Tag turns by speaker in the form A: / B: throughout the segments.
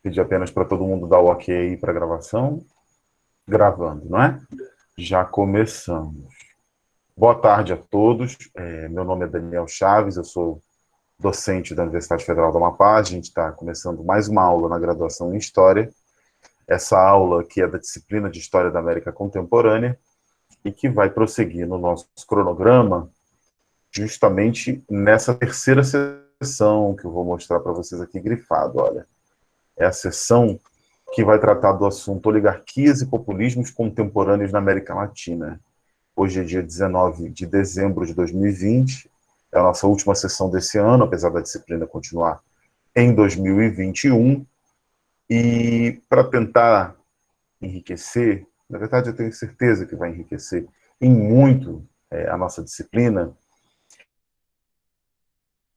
A: Pedir apenas para todo mundo dar o ok aí para a gravação. Gravando, não é? Já começamos. Boa tarde a todos. Meu nome é Daniel Chaves, eu sou docente da Universidade Federal do Amapá. A gente está começando mais uma aula na graduação em História. Essa aula que é da disciplina de História da América Contemporânea e que vai prosseguir no nosso cronograma justamente nessa terceira sessão que eu vou mostrar para vocês aqui grifado, olha. É a sessão que vai tratar do assunto oligarquias e populismos contemporâneos na América Latina. Hoje é dia 19 de dezembro de 2020, é a nossa última sessão desse ano, apesar da disciplina continuar em 2021, e para tentar enriquecer, na verdade eu tenho certeza que vai enriquecer em muito a nossa disciplina,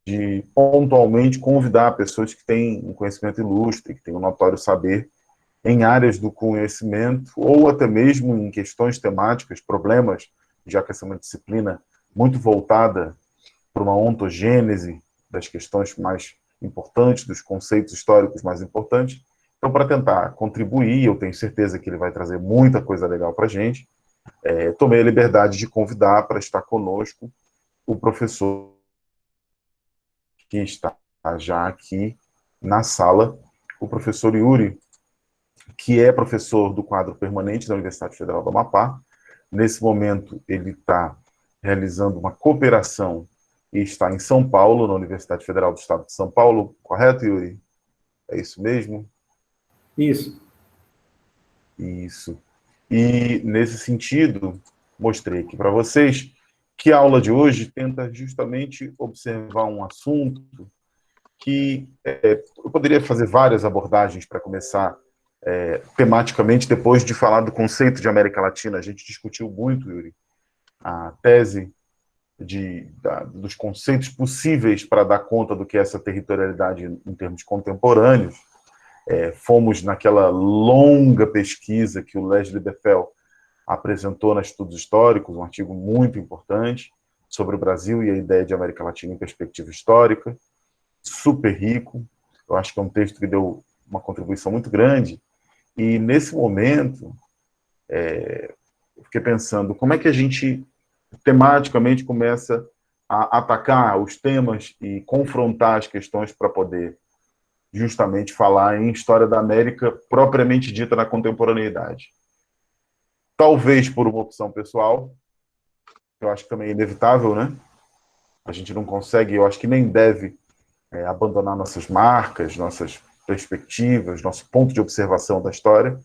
A: de pontualmente convidar pessoas que têm um conhecimento ilustre, que têm um notório saber em áreas do conhecimento, ou até mesmo em questões temáticas, problemas, já que essa é uma disciplina muito voltada para uma ontogênese das questões mais importantes, dos conceitos históricos mais importantes. Então, para tentar contribuir, eu tenho certeza que ele vai trazer muita coisa legal para a gente, tomei a liberdade de convidar para estar conosco o professor que está já aqui na sala, o professor Yuri, que é professor do quadro permanente da Universidade Federal do Amapá. Nesse momento, ele está realizando uma cooperação e está em São Paulo, na Universidade Federal do Estado de São Paulo. Correto, Yuri? É isso mesmo?
B: Isso.
A: Isso. E, nesse sentido, mostrei aqui para vocês que a aula de hoje tenta justamente observar um assunto que eu poderia fazer várias abordagens para começar tematicamente, depois de falar do conceito de América Latina. A gente discutiu muito, Yuri, a tese dos conceitos possíveis para dar conta do que é essa territorialidade em termos contemporâneos. Fomos naquela longa pesquisa que o Leslie Bethel apresentou na Estudos Históricos, um artigo muito importante sobre o Brasil e a ideia de América Latina em perspectiva histórica, super rico. Eu acho que é um texto que deu uma contribuição muito grande. E, nesse momento, eu fiquei pensando como é que a gente, tematicamente, começa a atacar os temas e confrontar as questões para poder, justamente, falar em história da América propriamente dita na contemporaneidade. Talvez por uma opção pessoal, eu acho que também é inevitável, né? A gente não consegue, eu acho que nem deve abandonar nossas marcas, nossas perspectivas, nosso ponto de observação da história.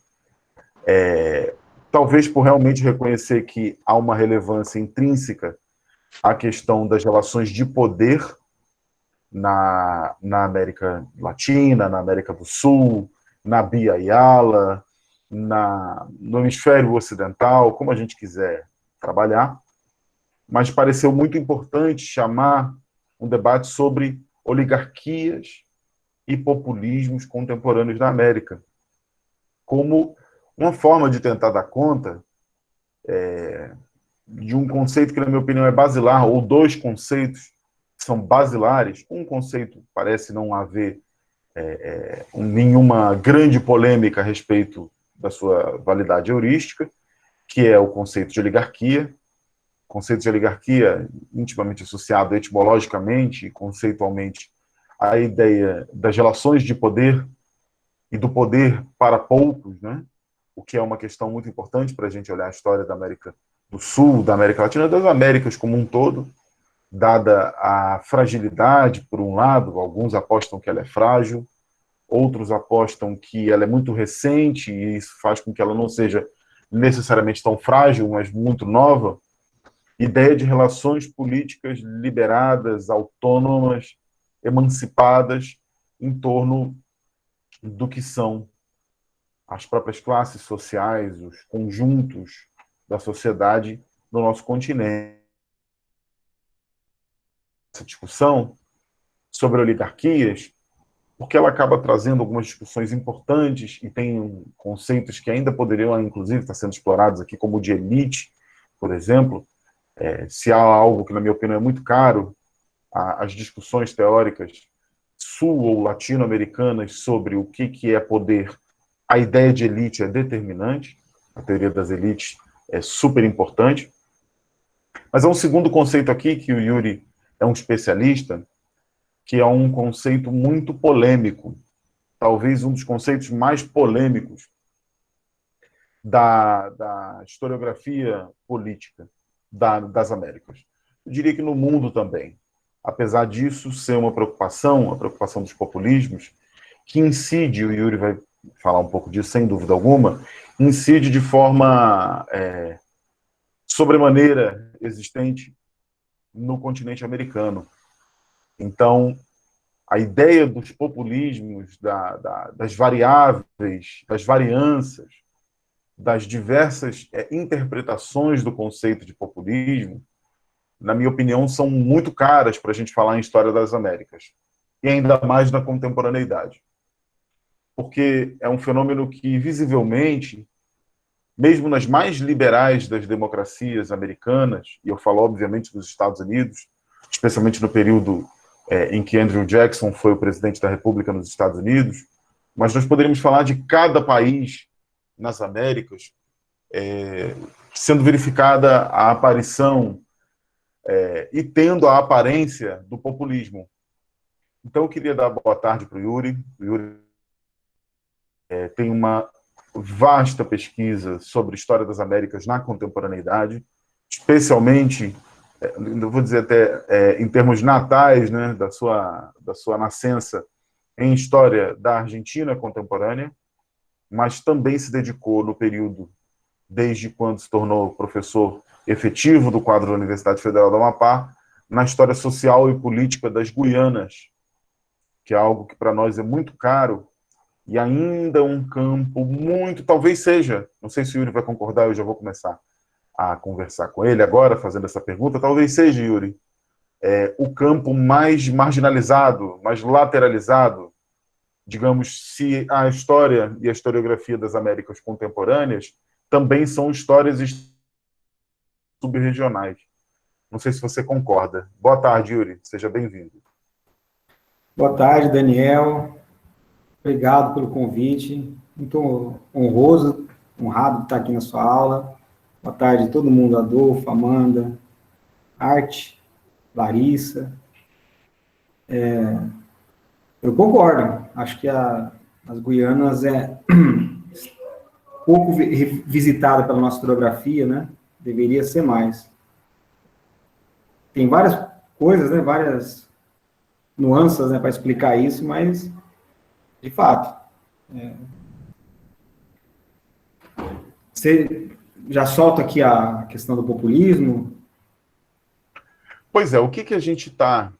A: Talvez por realmente reconhecer que há uma relevância intrínseca à questão das relações de poder na América Latina, na América do Sul, na Bia Yala, no hemisfério ocidental, como a gente quiser trabalhar, mas pareceu muito importante chamar um debate sobre oligarquias e populismos contemporâneos na América, como uma forma de tentar dar conta de um conceito que, na minha opinião, é basilar, ou dois conceitos que são basilares. Um conceito parece não haver nenhuma grande polêmica a respeito da sua validade heurística, que é o conceito de oligarquia. O conceito de oligarquia intimamente associado etimologicamente e conceitualmente à ideia das relações de poder e do poder para poucos, né? O que é uma questão muito importante para a gente olhar a história da América do Sul, da América Latina, das Américas como um todo, dada a fragilidade, por um lado, alguns apostam que ela é frágil, outros apostam que ela é muito recente, e isso faz com que ela não seja necessariamente tão frágil, mas muito nova. Ideia de relações políticas liberadas, autônomas, emancipadas, em torno do que são as próprias classes sociais, os conjuntos da sociedade no nosso continente. Essa discussão sobre oligarquias, porque ela acaba trazendo algumas discussões importantes e tem conceitos que ainda poderiam, inclusive, estar sendo explorados aqui, como o de elite, por exemplo. Se há algo que, na minha opinião, é muito caro, as discussões teóricas sul ou latino-americanas sobre o que é poder, a ideia de elite é determinante, a teoria das elites é super importante. Mas há um segundo conceito aqui, que o Yuri é um especialista, que é um conceito muito polêmico, talvez um dos conceitos mais polêmicos da historiografia política das Américas. Eu diria que no mundo também. Apesar disso ser uma preocupação, a preocupação dos populismos, que incide, o Yuri vai falar um pouco disso, sem dúvida alguma, incide de forma sobremaneira existente no continente americano. Então, a ideia dos populismos, das variáveis, das varianças, das diversas interpretações do conceito de populismo, na minha opinião, são muito caras para a gente falar em história das Américas, e ainda mais na contemporaneidade. Porque é um fenômeno que, visivelmente, mesmo nas mais liberais das democracias americanas, e eu falo, obviamente, dos Estados Unidos, especialmente no período em que Andrew Jackson foi o presidente da República nos Estados Unidos, mas nós poderíamos falar de cada país nas Américas, sendo verificada a aparição e tendo a aparência do populismo. Então, eu queria dar boa tarde para o Yuri. O Yuri tem uma vasta pesquisa sobre a história das Américas na contemporaneidade, especialmente, eu vou dizer até em termos natais, né, da sua nascença em história da Argentina contemporânea, mas também se dedicou no período, desde quando se tornou professor efetivo do quadro da Universidade Federal do Amapá, na história social e política das Guianas, que é algo que para nós é muito caro, e ainda um campo muito, talvez seja, não sei se o Yuri vai concordar, eu já vou começar a conversar com ele agora, fazendo essa pergunta, talvez seja, Yuri, o campo mais marginalizado, mais lateralizado, digamos, se a história e a historiografia das Américas contemporâneas também são histórias subregionais. Não sei se você concorda. Boa tarde, Yuri. Seja bem-vindo.
B: Boa tarde, Daniel. Obrigado pelo convite. Muito honrado de estar aqui na sua aula. Boa tarde a todo mundo, Adolfo, Amanda, Arte, Larissa. Eu concordo. Acho que as Guianas é pouco visitada pela nossa historiografia, né? Deveria ser mais. Tem várias coisas, né? Várias nuances, né, para explicar isso, mas, de fato, você já solta aqui a questão do populismo?
A: Pois é, o que a gente está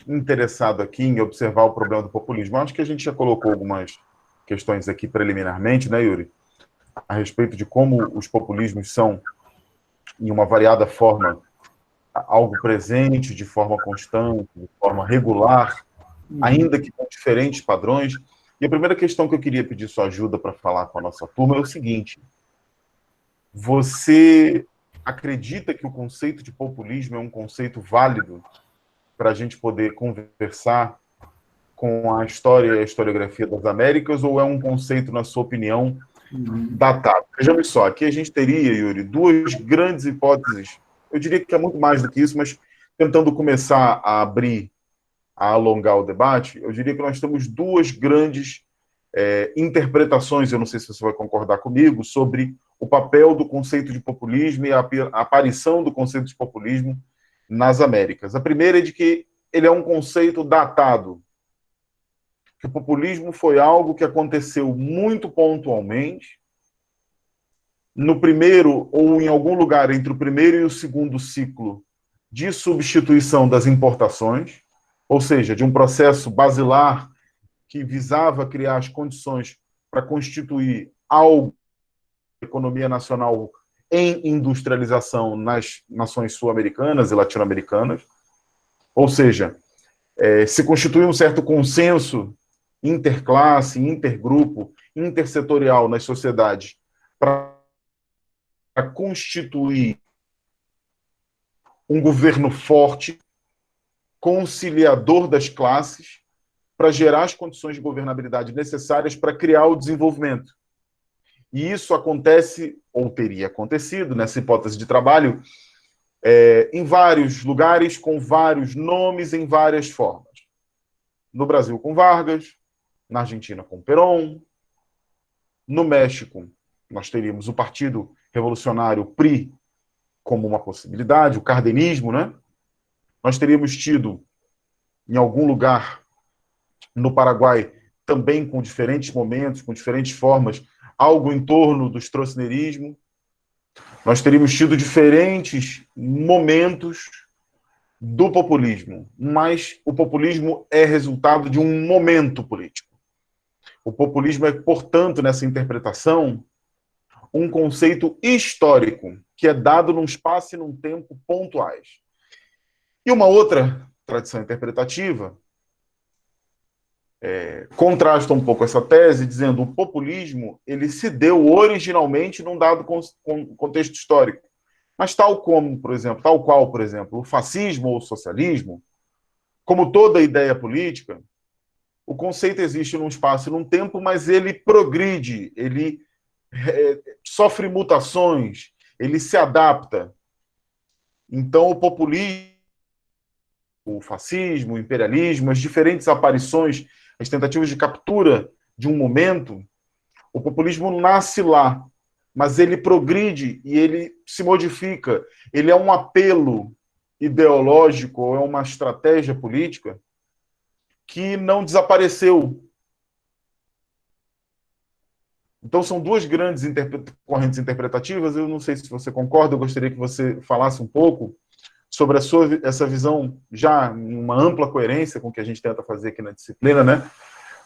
A: interessado aqui em observar o problema do populismo? Eu acho que a gente já colocou algumas questões aqui preliminarmente, né, Yuri? A respeito de como os populismos são, em uma variada forma, algo presente, de forma constante, de forma regular, ainda que com diferentes padrões. E a primeira questão que eu queria pedir sua ajuda para falar com a nossa turma é o seguinte: você acredita que o conceito de populismo é um conceito válido para a gente poder conversar com a história e a historiografia das Américas, ou é um conceito, na sua opinião, datado? Vejamos só, aqui a gente teria, Yuri, duas grandes hipóteses. Eu diria que é muito mais do que isso, mas tentando começar a abrir, a alongar o debate, eu diria que nós temos duas grandes interpretações, eu não sei se você vai concordar comigo, sobre o papel do conceito de populismo e a aparição do conceito de populismo nas Américas. A primeira é de que ele é um conceito datado, que o populismo foi algo que aconteceu muito pontualmente, no primeiro, ou em algum lugar entre o primeiro e o segundo ciclo de substituição das importações, ou seja, de um processo basilar que visava criar as condições para constituir algo, economia nacional em industrialização nas nações sul-americanas e latino-americanas, ou seja, se constitui um certo consenso interclasse, intergrupo, intersetorial nas sociedades para constituir um governo forte, conciliador das classes, para gerar as condições de governabilidade necessárias para criar o desenvolvimento. E isso acontece, ou teria acontecido, nessa hipótese de trabalho, em vários lugares, com vários nomes, em várias formas. No Brasil, com Vargas, na Argentina, com Perón, no México, nós teríamos o Partido Revolucionário PRI como uma possibilidade, o cardenismo, né? Nós teríamos tido, em algum lugar, no Paraguai, também com diferentes momentos, com diferentes formas, algo em torno do stroessnerismo. Nós teríamos tido diferentes momentos do populismo, mas o populismo é resultado de um momento político. O populismo é, portanto, nessa interpretação, um conceito histórico, que é dado num espaço e num tempo pontuais. E uma outra tradição interpretativa contrasta um pouco essa tese, dizendo que o populismo ele se deu originalmente num dado contexto histórico. Mas tal qual, por exemplo, o fascismo ou o socialismo, como toda ideia política, o conceito existe num espaço e num tempo, mas ele progride, ele sofre mutações, ele se adapta. Então, o populismo, o fascismo, o imperialismo, as diferentes aparições, as tentativas de captura de um momento, o populismo nasce lá, mas ele progride e ele se modifica. Ele é um apelo ideológico, ou é uma estratégia política que não desapareceu. Então, são duas grandes correntes interpretativas. Eu não sei se você concorda, eu gostaria que você falasse um pouco sobre essa visão, já em uma ampla coerência com o que a gente tenta fazer aqui na disciplina, né?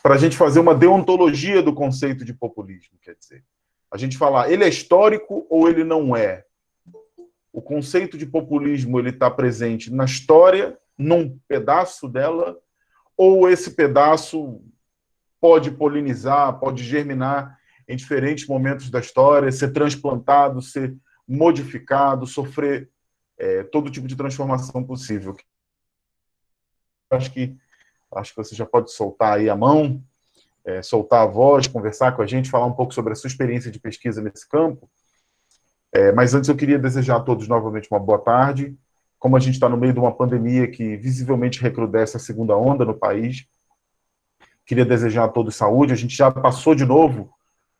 A: Para a gente fazer uma deontologia do conceito de populismo, quer dizer. A gente falar, ele é histórico ou ele não é? O conceito de populismo ele está presente na história, num pedaço dela, ou esse pedaço pode polinizar, pode germinar em diferentes momentos da história, ser transplantado, ser modificado, sofrer todo tipo de transformação possível. Acho que você já pode soltar aí a mão, soltar a voz, conversar com a gente, falar um pouco sobre a sua experiência de pesquisa nesse campo. Mas antes eu queria desejar a todos novamente uma boa tarde. Como a gente está no meio de uma pandemia que visivelmente recrudesce a segunda onda no país, queria desejar a todos saúde. A gente já passou de novo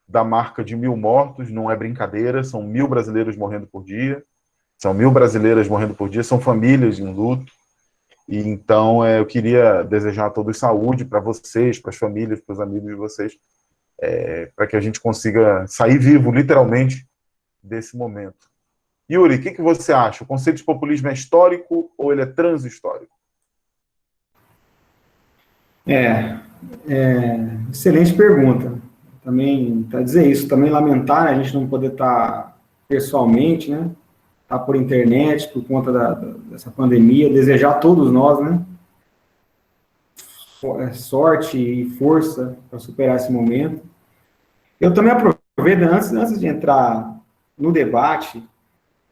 A: da marca de 1.000 mortos, não é brincadeira, são 1.000 brasileiros morrendo por dia, são 1.000 brasileiras morrendo por dia, são famílias em luto. E então eu queria desejar a todos saúde, para vocês, para as famílias, para os amigos de vocês, para que a gente consiga sair vivo, literalmente, desse momento. Yuri, o que você acha? O conceito de populismo é histórico ou ele é transhistórico?
B: Excelente pergunta. Também, para dizer isso, também lamentar a gente não poder estar pessoalmente, né? Estar por internet, por conta dessa pandemia, desejar a todos nós, né? Sorte e força para superar esse momento. Eu também aproveito, antes de entrar no debate,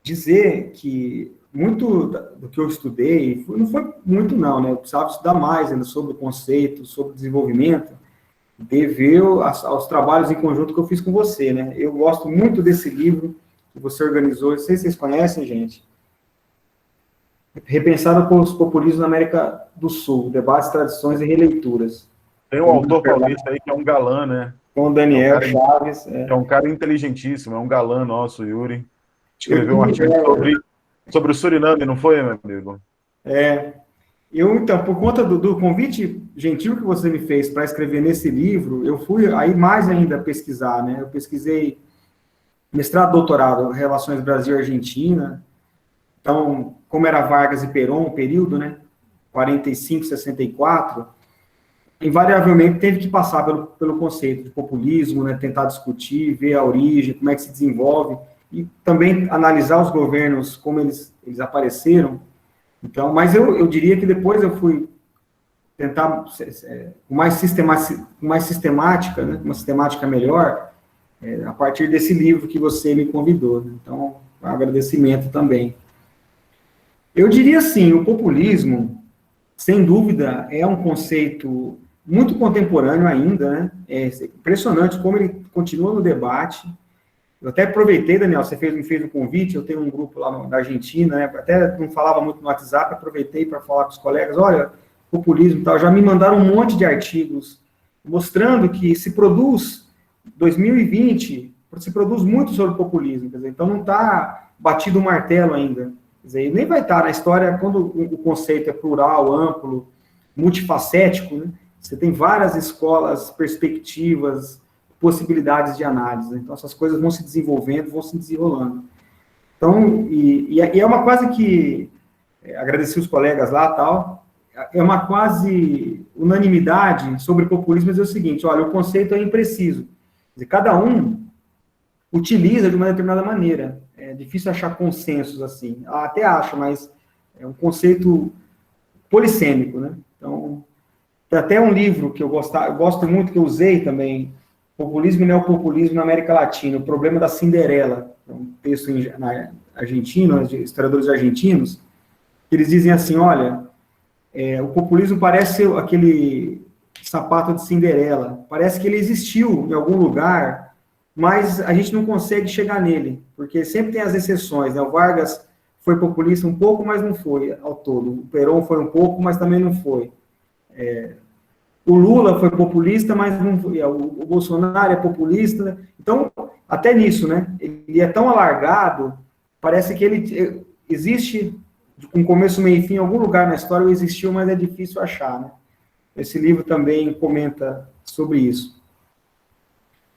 B: dizer que muito do que eu estudei, não foi muito não, né? Eu precisava estudar mais ainda sobre o conceito, sobre o desenvolvimento, devido aos trabalhos em conjunto que eu fiz com você, né? Eu gosto muito desse livro que você organizou, não sei se vocês conhecem, gente. Repensado por os populismos na América do Sul, debates, tradições e releituras.
A: Tem um autor paulista aí que é um galã, né?
B: Com o Daniel Chaves.
A: É um cara inteligentíssimo, é um galã nosso, Yuri. Escreveu um artigo sobre o Suriname, não foi, meu amigo?
B: Então, por conta do convite gentil que você me fez para escrever nesse livro, eu fui aí mais ainda pesquisar, né? Eu pesquisei mestrado, doutorado, Relações Brasil-Argentina. Então, como era Vargas e Perón, o período, né? 45, 64, invariavelmente teve que passar pelo conceito de populismo, né? Tentar discutir, ver a origem, como é que se desenvolve, e também analisar os governos, como eles apareceram. Então, mas eu diria que depois eu fui tentar com mais sistemática, né, uma sistemática melhor, a partir desse livro que você me convidou. Né? Então, um agradecimento também. Eu diria assim, o populismo, sem dúvida, é um conceito muito contemporâneo ainda, né? É impressionante como ele continua no debate. Eu até aproveitei, Daniel, você me fez um convite, eu tenho um grupo lá na Argentina, né? Até não falava muito no WhatsApp, aproveitei para falar com os colegas, olha, populismo e tal, já me mandaram um monte de artigos mostrando que se produz, 2020, se produz muito sobre populismo, quer dizer, então não está batido o martelo ainda, quer dizer, nem vai estar na história quando o conceito é plural, amplo, multifacético, né? Você tem várias escolas, perspectivas, possibilidades de análise, né? Então essas coisas vão se desenvolvendo, vão se desenrolando. Então, e é uma quase que, agradeci os colegas lá tal, é uma quase unanimidade sobre populismo, mas é o seguinte, olha, o conceito é impreciso. Quer dizer, cada um utiliza de uma determinada maneira. É difícil achar consensos assim. Até acho, mas é um conceito polissêmico, né? Então, tem até um livro que eu gosto muito, que eu usei também, Populismo e Neopopulismo na América Latina, o problema da Cinderela. É um texto argentino, de historiadores argentinos, que eles dizem assim, olha, o populismo parece aquele sapato de Cinderela, parece que ele existiu em algum lugar, mas a gente não consegue chegar nele, porque sempre tem as exceções, né? O Vargas foi populista um pouco, mas não foi ao todo. O Perón foi um pouco, mas também não foi. O Lula foi populista, mas não foi. O Bolsonaro é populista. Então, até nisso, né? Ele é tão alargado, parece que ele existe com começo, meio e fim, em algum lugar na história existiu, mas é difícil achar, né? Esse livro também comenta sobre isso.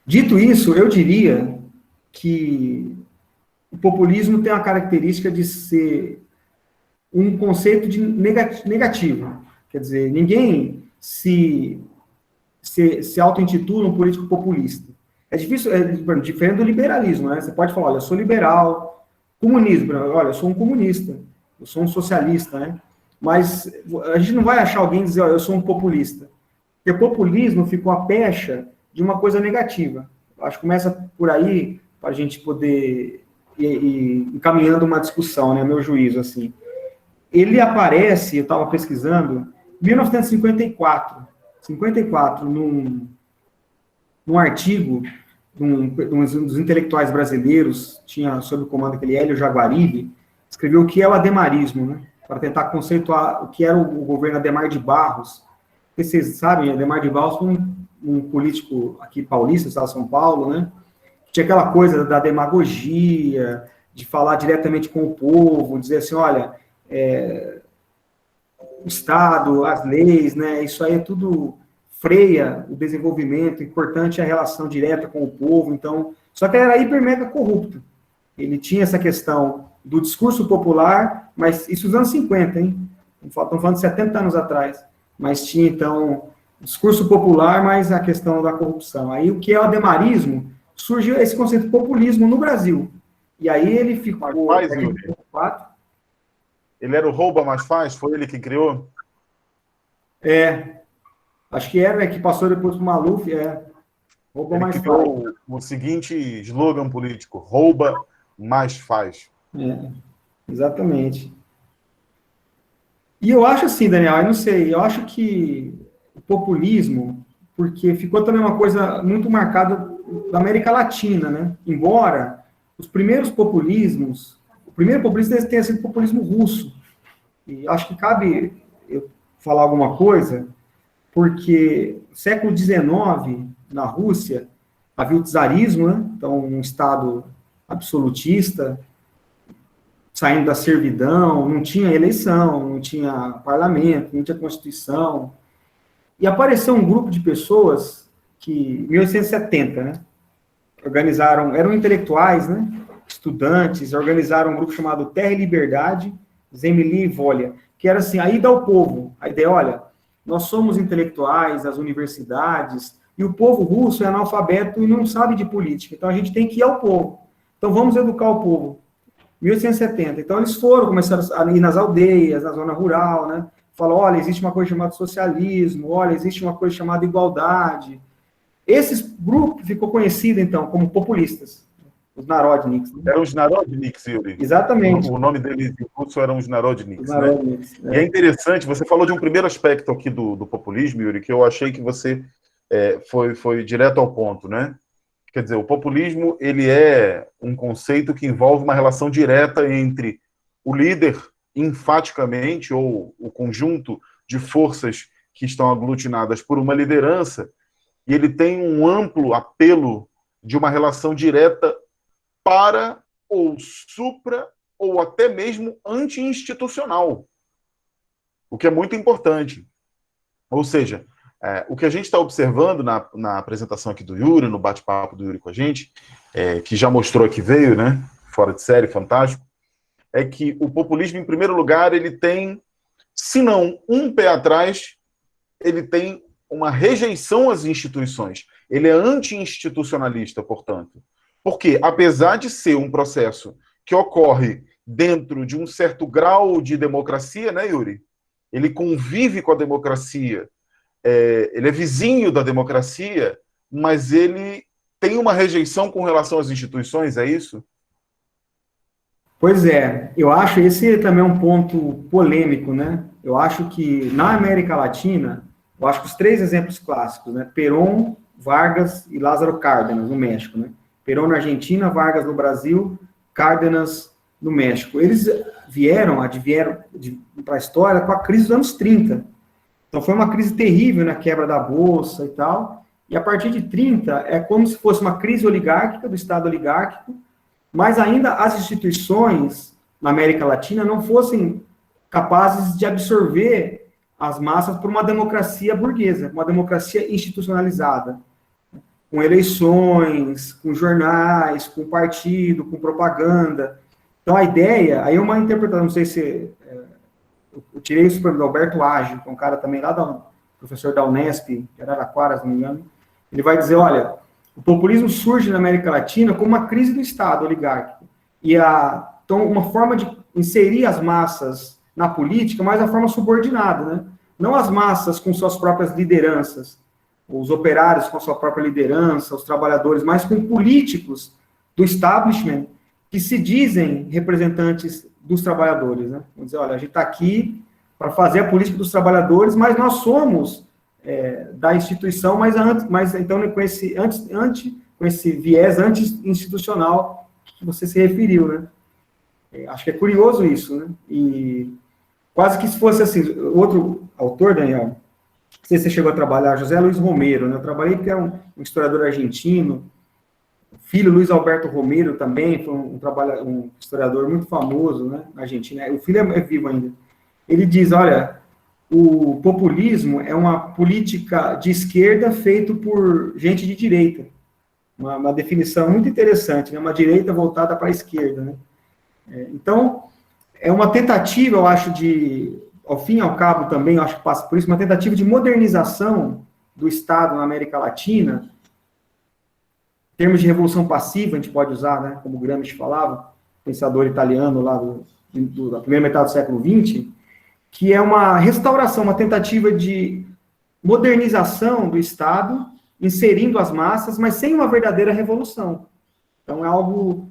B: Dito isso, eu diria que o populismo tem a característica de ser um conceito de negativo. Quer dizer, ninguém se auto-intitula um político populista. É difícil, diferente do liberalismo, né? Você pode falar, olha, eu sou liberal, comunismo, olha, eu sou um comunista, eu sou um socialista, né? Mas a gente não vai achar alguém dizer, olha, eu sou um populista. Porque populismo ficou a pecha de uma coisa negativa. Acho que começa por aí, para a gente poder ir encaminhando uma discussão, né? Meu juízo, assim. Ele aparece, eu estava pesquisando, em 1954, num artigo de um dos intelectuais brasileiros, tinha sob o comando aquele Hélio Jaguaribe, escreveu o que é o ademarismo, né? Para tentar conceituar o que era o governo Adhemar de Barros. Vocês sabem, Adhemar de Barros foi um político aqui paulista, estado de São Paulo, né? Tinha aquela coisa da demagogia, de falar diretamente com o povo, dizer assim, olha, o Estado, as leis, né? Isso aí é tudo freia o desenvolvimento, importante é a relação direta com o povo, então, só que era hiper mega corrupto. Ele tinha essa questão do discurso popular, mas isso nos anos 50, hein? Estamos falando de 70 anos atrás, mas tinha, então, discurso popular, mas a questão da corrupção. Aí, o que é o ademarismo? Surgiu esse conceito de populismo no Brasil. E aí ele ficou preocupado.
A: Ele era o rouba mais faz? Foi ele que criou?
B: Acho que era, que passou depois para o Maluf, rouba mais faz.
A: Ele criou o seguinte slogan político, rouba mais faz.
B: Exatamente. E eu acho assim, Daniel, eu não sei, eu acho que o populismo, porque ficou também uma coisa muito marcada da América Latina, né? Embora os primeiros populismos, o primeiro populismo tenha sido o populismo russo. E acho que cabe eu falar alguma coisa, porque no século XIX, na Rússia, havia o czarismo, né? Então, um Estado absolutista, saindo da servidão, não tinha eleição, não tinha parlamento, não tinha constituição. E apareceu um grupo de pessoas que, em 1870, né, organizaram, eram intelectuais, né, estudantes, organizaram um grupo chamado Terra e Liberdade, Zemlya e Volya, que era assim, a ida ao povo. A ideia, olha, nós somos intelectuais, as universidades, e o povo russo é analfabeto e não sabe de política, então a gente tem que ir ao povo. Então vamos educar o povo. 1870. Então, eles começaram a ir nas aldeias, na zona rural, né? Falou, olha, existe uma coisa chamada socialismo, olha, existe uma coisa chamada igualdade. Esse grupo ficou conhecido, então, como populistas. Os Narodniks. Né?
A: Eram os Narodniks, Yuri.
B: Exatamente.
A: O nome deles em russo eram os Narodniks,
B: Os Narodniks,
A: né? E é interessante, você falou de um primeiro aspecto aqui do populismo, Yuri, que eu achei que você foi direto ao ponto, né? Quer dizer, o populismo, ele é um conceito que envolve uma relação direta entre o líder, enfaticamente, ou o conjunto de forças que estão aglutinadas por uma liderança, e ele tem um amplo apelo de uma relação direta para, ou supra, ou até mesmo anti-institucional, o que é muito importante. Ou seja, o que a gente está observando na apresentação aqui do Yuri, no bate-papo do Yuri com a gente, que já mostrou que veio, né, fora de série, fantástico, é que o populismo, em primeiro lugar, ele tem, se não um pé atrás, ele tem uma rejeição às instituições. Ele é anti-institucionalista, portanto. Porque, apesar de ser um processo que ocorre dentro de um certo grau de democracia, né, Yuri? Ele convive com a democracia, ele é vizinho da democracia, mas ele tem uma rejeição com relação às instituições, é isso?
B: Pois é, eu acho esse também um ponto polêmico, né? Eu acho que na América Latina, eu acho que os três exemplos clássicos, né? Perón, Vargas e Lázaro Cárdenas, no México, né? Perón na Argentina, Vargas no Brasil, Cárdenas no México. Eles vieram para a história com a crise dos anos 30. Então foi uma crise terrível na quebra da Bolsa e tal. E a partir de 30 é como se fosse uma crise oligárquica, do Estado oligárquico, mas ainda as instituições na América Latina não fossem capazes de absorver as massas por uma democracia burguesa, uma democracia institucionalizada, com eleições, com jornais, com partido, com propaganda. Então, a ideia, aí uma interpretação, não sei se... eu tirei isso do Alberto Age, que é um cara também lá, professor da Unesp, de Araraquara, se não me engano. Ele vai dizer, olha, o populismo surge na América Latina como uma crise do Estado oligárquico. Então, uma forma de inserir as massas na política, mas a forma subordinada, né? Não as massas com suas próprias lideranças, os operários com sua própria liderança, os trabalhadores, mas com políticos do establishment que se dizem representantes dos trabalhadores, né? Vamos dizer, olha, a gente está aqui para fazer a política dos trabalhadores, mas nós somos da instituição, mas então com esse viés anti-institucional que você se referiu, né? Acho que é curioso isso, né? E quase que se fosse assim, outro autor, Daniel, não sei se você chegou a trabalhar, José Luiz Romero, né? Eu trabalhei porque é um historiador argentino, o filho Luiz Alberto Romero também foi um historiador muito famoso, né, na Argentina. O filho é vivo ainda. Ele diz, olha, o populismo é uma política de esquerda feita por gente de direita. Uma definição muito interessante, né? Uma direita voltada para a esquerda, né? Então, é uma tentativa, eu acho, ao fim e ao cabo também, eu acho que passa por isso, uma tentativa de modernização do Estado na América Latina, em termos de revolução passiva, a gente pode usar, né, como Gramsci falava, pensador italiano lá da primeira metade do século XX, que é uma restauração, uma tentativa de modernização do Estado, inserindo as massas, mas sem uma verdadeira revolução. Então, é algo...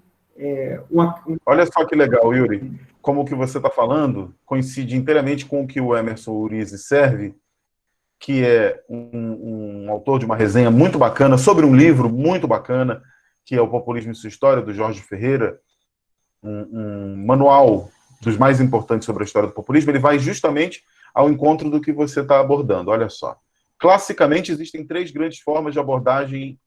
A: Olha só que legal, Yuri. Como o que você está falando coincide inteiramente com o que o Emerson Urize serve, que é um autor de uma resenha muito bacana, sobre um livro muito bacana, que é O Populismo e Sua História, do Jorge Ferreira, um manual dos mais importantes sobre a história do populismo. Ele vai justamente ao encontro do que você está abordando. Olha só. Classicamente, existem três grandes formas de abordagens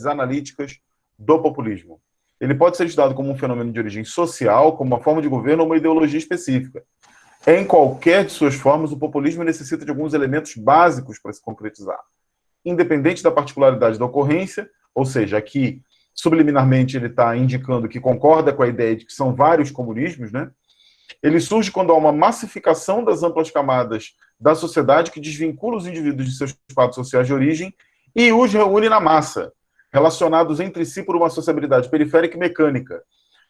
A: analíticas do populismo. Ele pode ser estudado como um fenômeno de origem social, como uma forma de governo ou uma ideologia específica. Em qualquer de suas formas, o populismo necessita de alguns elementos básicos para se concretizar. Independente da particularidade da ocorrência, ou seja, aqui, subliminarmente, ele está indicando que concorda com a ideia de que são vários comunismos, né? Ele surge quando há uma massificação das amplas camadas da sociedade que desvincula os indivíduos de seus quadros sociais de origem e os reúne na massa, relacionados entre si por uma sociabilidade periférica e mecânica.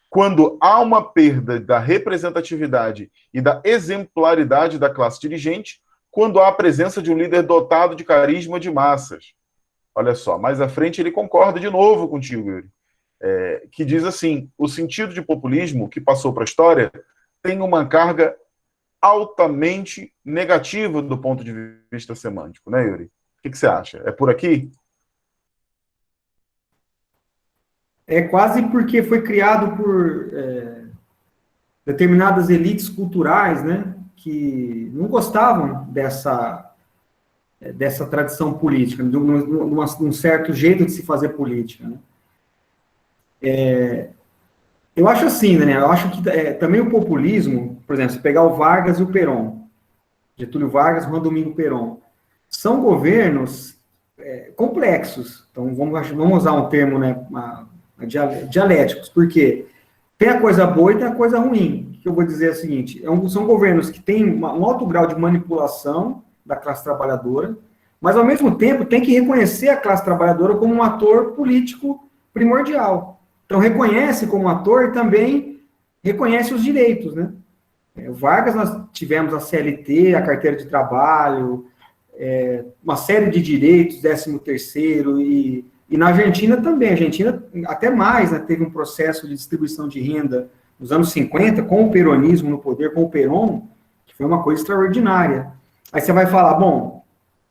A: Quando há uma perda da representatividade e da exemplaridade da classe dirigente, quando há a presença de um líder dotado de carisma de massas. Olha só, mais à frente ele concorda de novo contigo, Yuri. que diz assim: o sentido de populismo que passou para a história tem uma carga altamente negativa do ponto de vista semântico, né, Yuri? O que você acha? É por aqui?
B: É quase porque foi criado por determinadas elites culturais, né, que não gostavam dessa tradição política, de um certo jeito de se fazer política, né? Eu acho assim, né? Eu acho que também o populismo, por exemplo, se pegar o Vargas e o Perón, Getúlio Vargas, Juan Domingo Perón, são governos complexos. Então, vamos usar um termo, né, dialéticos, porque tem a coisa boa e tem a coisa ruim. O que eu vou dizer é o seguinte: são governos que têm um alto grau de manipulação da classe trabalhadora, mas, ao mesmo tempo, tem que reconhecer a classe trabalhadora como um ator político primordial. Então, reconhece como ator e também reconhece os direitos, né? O Vargas, nós tivemos a CLT, a carteira de trabalho, uma série de direitos, 13º, e na Argentina também. A Argentina, até mais, né, teve um processo de distribuição de renda nos anos 50, com o peronismo no poder, com o Perón, que foi uma coisa extraordinária. Aí você vai falar, bom,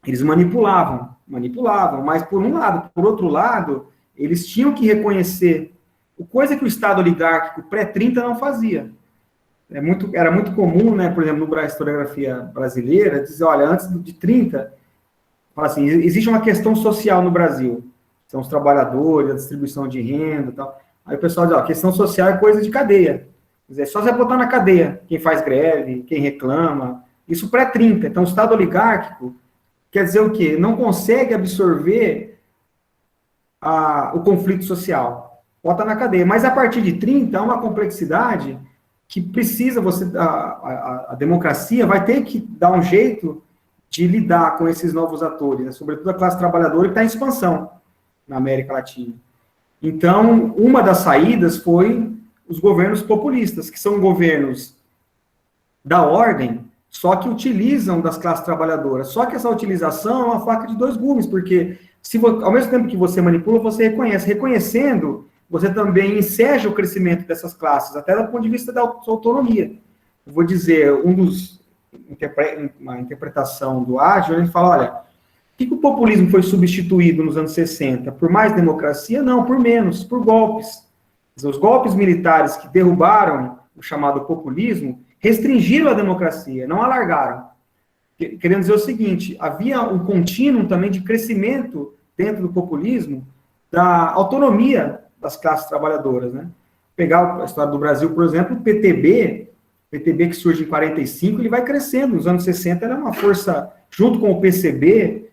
B: eles manipulavam, mas por um lado. Por outro lado, eles tinham que reconhecer coisa que o Estado oligárquico pré-30 não fazia. Era muito comum, né, por exemplo, na historiografia brasileira, dizer, olha, antes de 30, fala assim, existe uma questão social no Brasil, são os trabalhadores, a distribuição de renda e tal. Aí o pessoal diz, ó, questão social é coisa de cadeia. Quer dizer, só você botar na cadeia quem faz greve, quem reclama, isso pré-30. Então, o Estado oligárquico quer dizer o quê? Não consegue absorver o conflito social. Bota na cadeia. Mas a partir de 30, há uma complexidade que precisa a democracia vai ter que dar um jeito de lidar com esses novos atores, né? Sobretudo a classe trabalhadora que está em expansão na América Latina. Então, uma das saídas foi os governos populistas, que são governos da ordem, só que utilizam das classes trabalhadoras. Só que essa utilização é uma faca de dois gumes, porque ao mesmo tempo que você manipula, você reconhece. Reconhecendo, você também enseja o crescimento dessas classes, até do ponto de vista da sua autonomia. Eu vou dizer, uma interpretação do Adler, ele fala, olha, por que o populismo foi substituído nos anos 60? Por mais democracia? Não, por menos, por golpes. Os golpes militares que derrubaram o chamado populismo restringiram a democracia, não alargaram. Querendo dizer o seguinte, havia um contínuo também de crescimento dentro do populismo da autonomia das classes trabalhadoras, né? Pegar a história do Brasil, por exemplo, o PTB que surge em 45, ele vai crescendo. Nos anos 60 era uma força, junto com o PCB,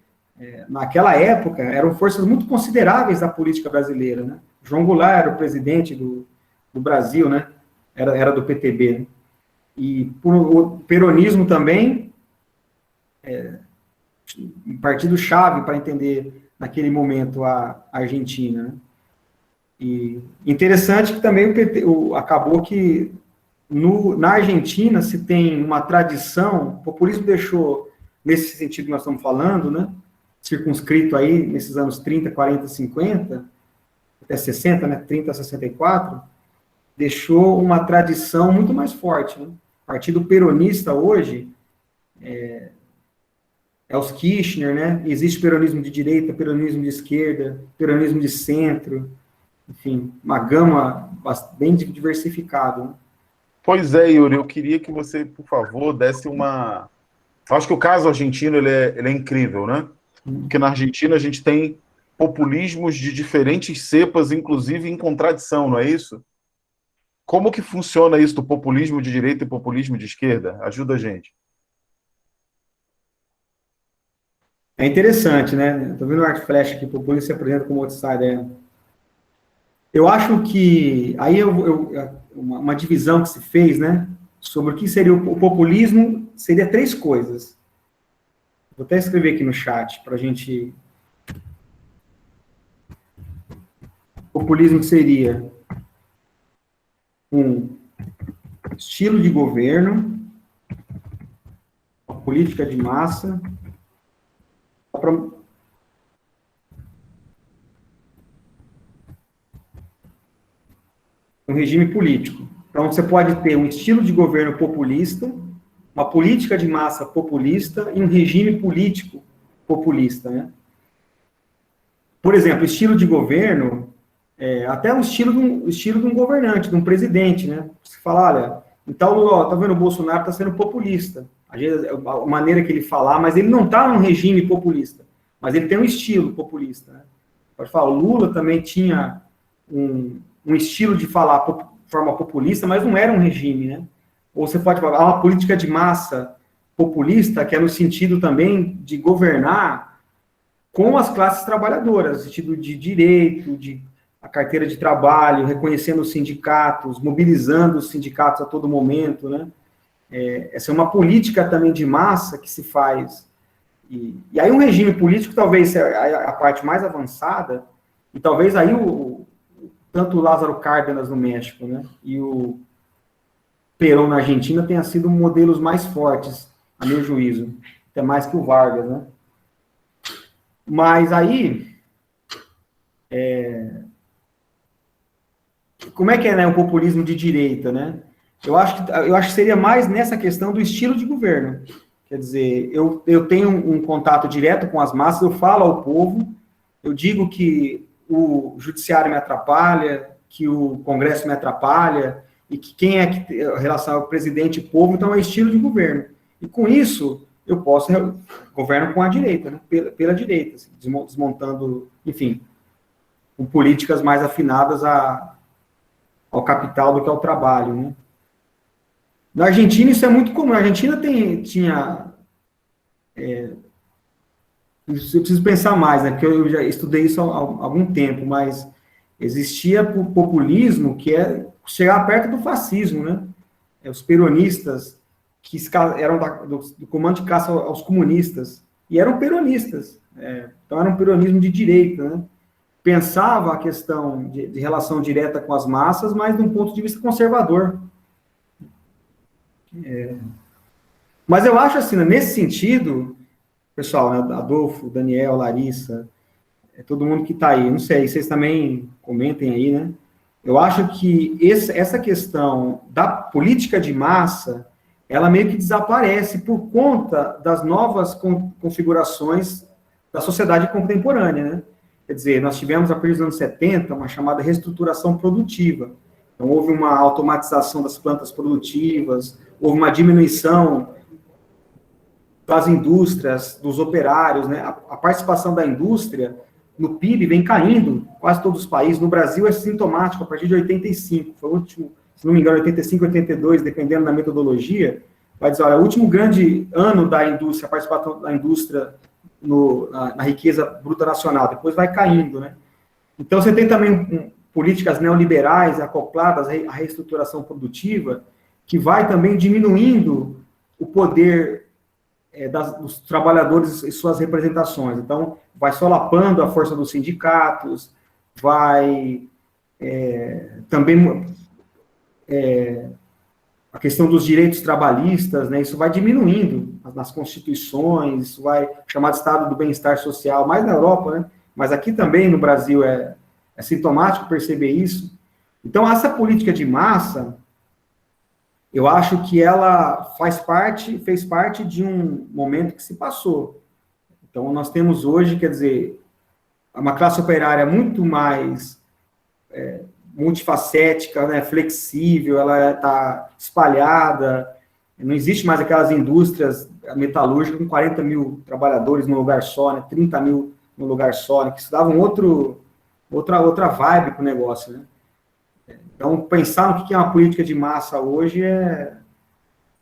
B: naquela época, eram forças muito consideráveis da política brasileira, né? João Goulart era o presidente do Brasil, né? Era do PTB, né? E o peronismo também, um partido-chave para entender, naquele momento, a Argentina, né? E interessante que também acabou que na Argentina se tem uma tradição, o populismo deixou, nesse sentido que nós estamos falando, né, circunscrito aí nesses anos 30, 40, 50, até 60, né, 30 a 64, deixou uma tradição muito mais forte, né? O Partido Peronista hoje é os Kirchner, né? Existe peronismo de direita, peronismo de esquerda, peronismo de centro, enfim, uma gama bem diversificada, né?
A: Pois é, Yuri, eu queria que você, por favor, desse uma... Eu acho que o caso argentino ele é incrível, né? Porque na Argentina a gente tem populismos de diferentes cepas, inclusive em contradição, não é isso? Como que funciona isso do populismo de direita e populismo de esquerda? Ajuda a gente.
B: É interessante, né? Estou vendo o arco flash aqui, o populismo se apresenta como outsider. Eu acho que aí uma divisão que se fez, né, sobre o que seria o populismo, seria três coisas. Vou até escrever aqui no chat para a gente. O populismo seria um estilo de governo, uma política de massa, um regime político. Então, você pode ter um estilo de governo populista, uma política de massa populista e um regime político populista, né? Por exemplo, estilo de governo, até o estilo de um governante, de um presidente, né? Você fala, olha, em tal lugar, tá vendo, o Bolsonaro está sendo populista. Às vezes, a maneira que ele falar, mas ele não está num regime populista, mas ele tem um estilo populista, né? Pode falar, o Lula também tinha um estilo de falar de forma populista, mas não era um regime, né? Ou você pode falar, uma política de massa populista, que é no sentido também de governar com as classes trabalhadoras, no sentido de direito, de a carteira de trabalho, reconhecendo os sindicatos, mobilizando os sindicatos a todo momento, né? Essa é uma política também de massa que se faz. E aí um regime político talvez seja a parte mais avançada, e talvez aí tanto o Lázaro Cárdenas no México, né, e o Perón na Argentina tenha sido modelos mais fortes, a meu juízo, até mais que o Vargas, né. Mas aí, como é que é, né, o populismo de direita, né? Eu acho que seria mais nessa questão do estilo de governo. Quer dizer, eu tenho um contato direto com as massas, eu falo ao povo, eu digo que o judiciário me atrapalha, que o Congresso me atrapalha, e que quem é que em relação ao presidente e povo, então é estilo de governo. E com isso, eu posso governo com a direita, né? Pela direita, assim, desmontando, enfim, com políticas mais afinadas ao capital do que ao trabalho, né? Na Argentina isso é muito comum. A Argentina tinha... eu preciso pensar mais, né? Porque eu já estudei isso há algum tempo, mas existia o populismo que chegar perto do fascismo, né? Os peronistas que eram do comando de caça aos comunistas, e eram peronistas. Então era um peronismo de direita, né? Pensava a questão de relação direta com as massas, mas de um ponto de vista conservador. Mas eu acho assim, né, nesse sentido, pessoal, né, Adolfo, Daniel, Larissa, todo mundo que está aí, não sei, vocês também comentem aí, né? Eu acho que essa questão da política de massa, ela meio que desaparece por conta das novas configurações da sociedade contemporânea, né? Quer dizer, nós tivemos, a partir dos anos 70, uma chamada reestruturação produtiva. Então, houve uma automatização das plantas produtivas, houve uma diminuição das indústrias, dos operários, né? A participação da indústria no PIB vem caindo, quase todos os países. No Brasil é sintomático, a partir de 85, foi o último, se não me engano, 85, 82, dependendo da metodologia, vai dizer, olha, o último grande ano da indústria, a participação da indústria na riqueza bruta nacional, depois vai caindo, né? Então, você tem também políticas neoliberais acopladas à reestruturação produtiva, que vai também diminuindo o poder dos trabalhadores e suas representações. Então, vai solapando a força dos sindicatos, vai também a questão dos direitos trabalhistas, né, isso vai diminuindo nas constituições, isso vai chamar de estado do bem-estar social, mais na Europa, né, mas aqui também no Brasil é sintomático perceber isso. Então, essa política de massa, eu acho que ela fez parte de um momento que se passou. Então, nós temos hoje, quer dizer, uma classe operária muito mais multifacética, né, flexível, ela está espalhada, não existe mais aquelas indústrias metalúrgicas com 40 mil trabalhadores num lugar só, né, 30 mil num lugar só, né, que isso dava outra vibe para o negócio, né? Então, pensar no que é uma política de massa hoje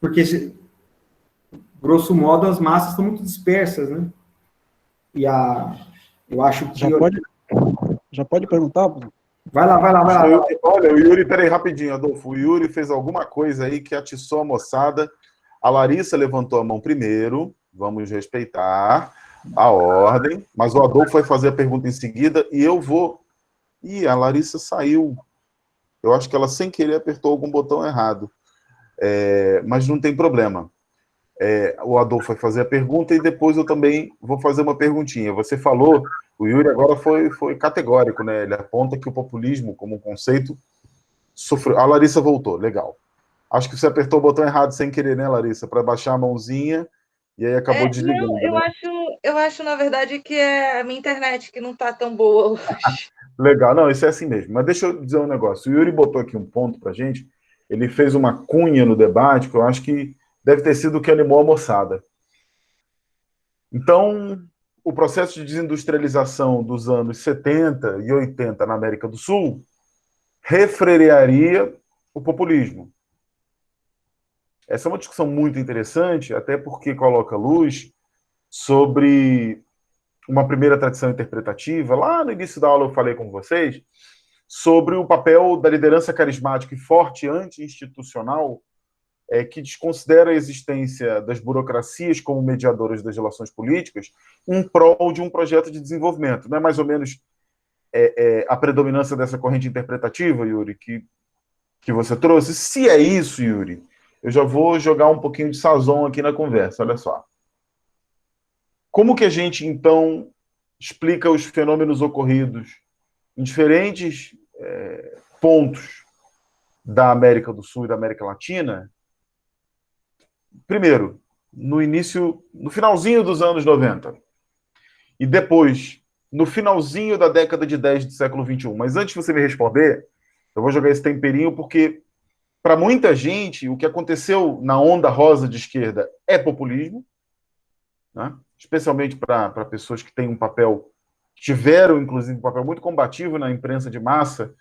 B: porque, grosso modo, as massas estão muito dispersas, né? E eu acho que...
C: Já pode perguntar?
B: Vai lá.
A: Olha, o Yuri, peraí, rapidinho, Adolfo. O Yuri fez alguma coisa aí que atiçou a moçada. A Larissa levantou a mão primeiro, vamos respeitar a ordem, mas o Adolfo vai fazer a pergunta em seguida e eu vou... Ih, a Larissa saiu. Eu acho que ela, sem querer, apertou algum botão errado. Mas não tem problema. O Adolfo vai fazer a pergunta e depois eu também vou fazer uma perguntinha. Você falou, o Yuri agora foi categórico, né? Ele aponta que o populismo, como conceito, sofreu. A Larissa voltou, legal. Acho que você apertou o botão errado sem querer, né, Larissa? Para baixar a mãozinha e aí acabou desligando,
D: não,
A: né?
D: eu acho, na verdade, que é a minha internet que não está tão boa hoje.
A: Legal, não, isso é assim mesmo. Mas deixa eu dizer um negócio. O Yuri botou aqui um ponto pra gente. Ele fez uma cunha no debate que eu acho que deve ter sido o que animou a moçada. Então, o processo de desindustrialização dos anos 70 e 80 na América do Sul refrearia o populismo. Essa é uma discussão muito interessante, até porque coloca luz sobre uma primeira tradição interpretativa. Lá no início da aula eu falei com vocês sobre o papel da liderança carismática e forte anti-institucional que desconsidera a existência das burocracias como mediadoras das relações políticas em prol de um projeto de desenvolvimento. Não é mais ou menos a predominância dessa corrente interpretativa, Yuri, que você trouxe? Se é isso, Yuri, eu já vou jogar um pouquinho de sazon aqui na conversa, olha só. Como que a gente, então, explica os fenômenos ocorridos em diferentes pontos da América do Sul e da América Latina? Primeiro, no finalzinho dos anos 90, e depois, no finalzinho da década de 10 do século XXI. Mas antes de você me responder, eu vou jogar esse temperinho, porque para muita gente, o que aconteceu na onda rosa de esquerda é populismo, né? Especialmente para pessoas que têm um papel, tiveram, inclusive, um papel muito combativo na imprensa de massa,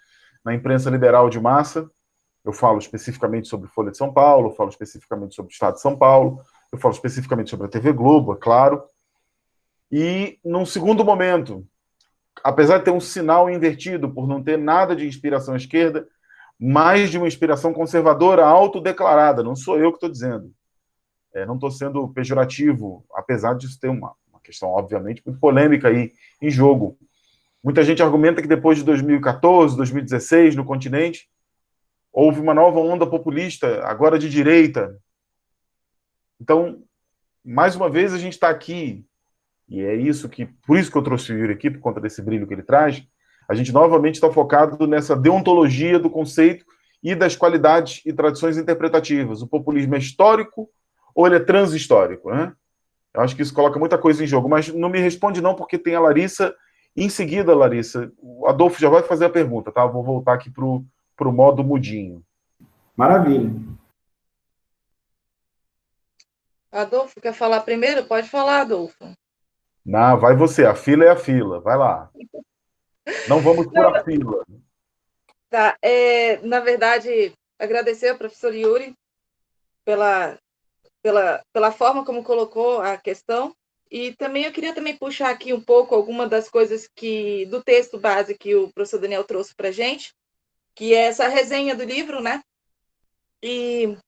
A: na imprensa liberal de massa. Eu falo especificamente sobre Folha de São Paulo, eu falo especificamente sobre o Estado de São Paulo, eu falo especificamente sobre a TV Globo, é claro. E, num segundo momento, apesar de ter um sinal invertido por não ter nada de inspiração à esquerda, mais de uma inspiração conservadora autodeclarada, não sou eu que estou dizendo. Não estou sendo pejorativo, apesar disso ter uma questão, obviamente, muito polêmica aí em jogo. Muita gente argumenta que depois de 2014, 2016, no continente, houve uma nova onda populista, agora de direita. Então, mais uma vez, a gente está aqui, e é isso que, por isso que eu trouxe o Yuri aqui, por conta desse brilho que ele traz, a gente novamente está focado nessa deontologia do conceito e das qualidades e tradições interpretativas. O populismo é histórico ou ele é transhistórico, né? Eu acho que isso coloca muita coisa em jogo, mas não me responde não, porque tem a Larissa. Em seguida, Larissa, o Adolfo já vai fazer a pergunta, tá? Vou voltar aqui para o modo mudinho.
B: Maravilha.
D: Adolfo, quer falar primeiro? Pode falar, Adolfo.
A: Não, vai você, a fila é a fila, vai lá. Não vamos por a fila.
D: Tá, na verdade, agradecer ao professor Yuri pela forma como colocou a questão, e também eu queria também puxar aqui um pouco alguma das coisas do texto base que o professor Daniel trouxe para a gente, que é essa resenha do livro, né? E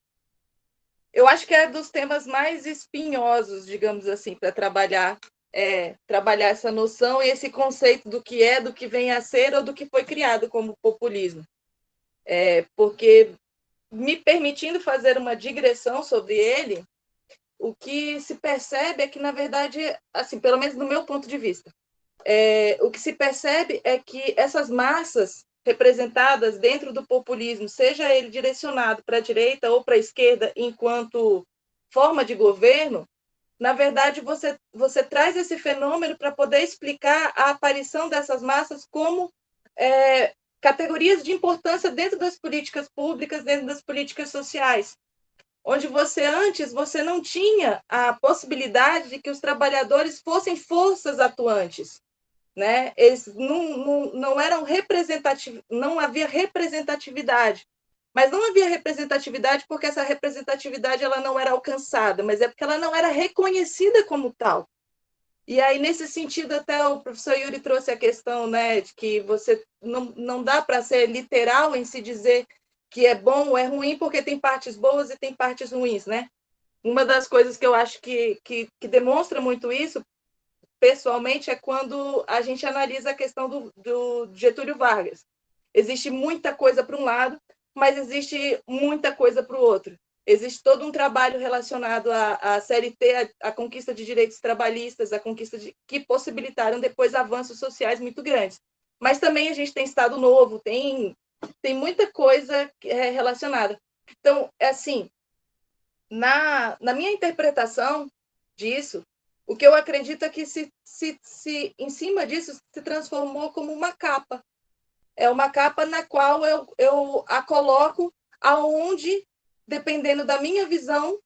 D: eu acho que é dos temas mais espinhosos, digamos assim, para trabalhar essa noção e esse conceito do que vem a ser ou do que foi criado como populismo. Porque, me permitindo fazer uma digressão sobre ele, o que se percebe é que, na verdade, assim, pelo menos no meu ponto de vista, o que se percebe é que essas massas representadas dentro do populismo, seja ele direcionado para a direita ou para a esquerda enquanto forma de governo, na verdade, você traz esse fenômeno para poder explicar a aparição dessas massas como categorias de importância dentro das políticas públicas, dentro das políticas sociais, onde antes você não tinha a possibilidade de que os trabalhadores fossem forças atuantes, né? Eles não eram representativos, não havia representatividade. Mas não havia representatividade porque essa representatividade ela não era alcançada, mas é porque ela não era reconhecida como tal. E aí, nesse sentido, até o professor Yuri trouxe a questão, né, de que você não dá para ser literal em se dizer que é bom ou é ruim, porque tem partes boas e tem partes ruins, né? Uma das coisas que eu acho que demonstra muito isso, pessoalmente, é quando a gente analisa a questão do Getúlio Vargas. Existe muita coisa para um lado, mas existe muita coisa para o outro. Existe todo um trabalho relacionado à CLT, à conquista de direitos trabalhistas, à conquista que possibilitaram depois avanços sociais muito grandes. Mas também a gente tem Estado Novo, tem tem muita coisa relacionada. Então, assim, na minha interpretação disso, o que eu acredito é que em cima disso se transformou como uma capa. É uma capa na qual eu a coloco aonde, dependendo da minha visão,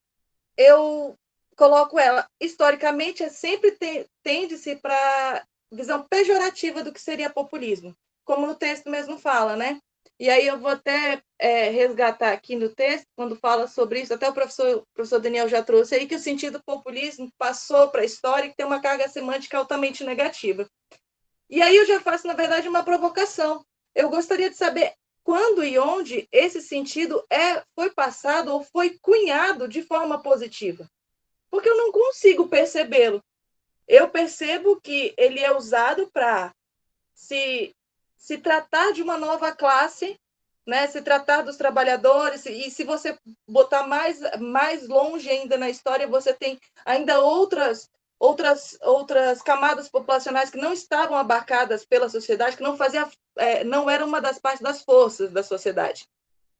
D: eu coloco ela. Historicamente, sempre tende-se para visão pejorativa do que seria populismo, como no texto mesmo fala, né? E aí eu vou até resgatar aqui no texto, quando fala sobre isso, até o professor Daniel já trouxe aí, que o sentido populismo passou para a história e tem uma carga semântica altamente negativa. E aí eu já faço, na verdade, uma provocação. Eu gostaria de saber quando e onde esse sentido foi passado ou foi cunhado de forma positiva. Porque eu não consigo percebê-lo. Eu percebo que ele é usado para se tratar de uma nova classe, né? Se tratar dos trabalhadores, e se você botar mais longe ainda na história, você tem ainda outras camadas populacionais que não estavam abarcadas pela sociedade, que não eram uma das partes das forças da sociedade.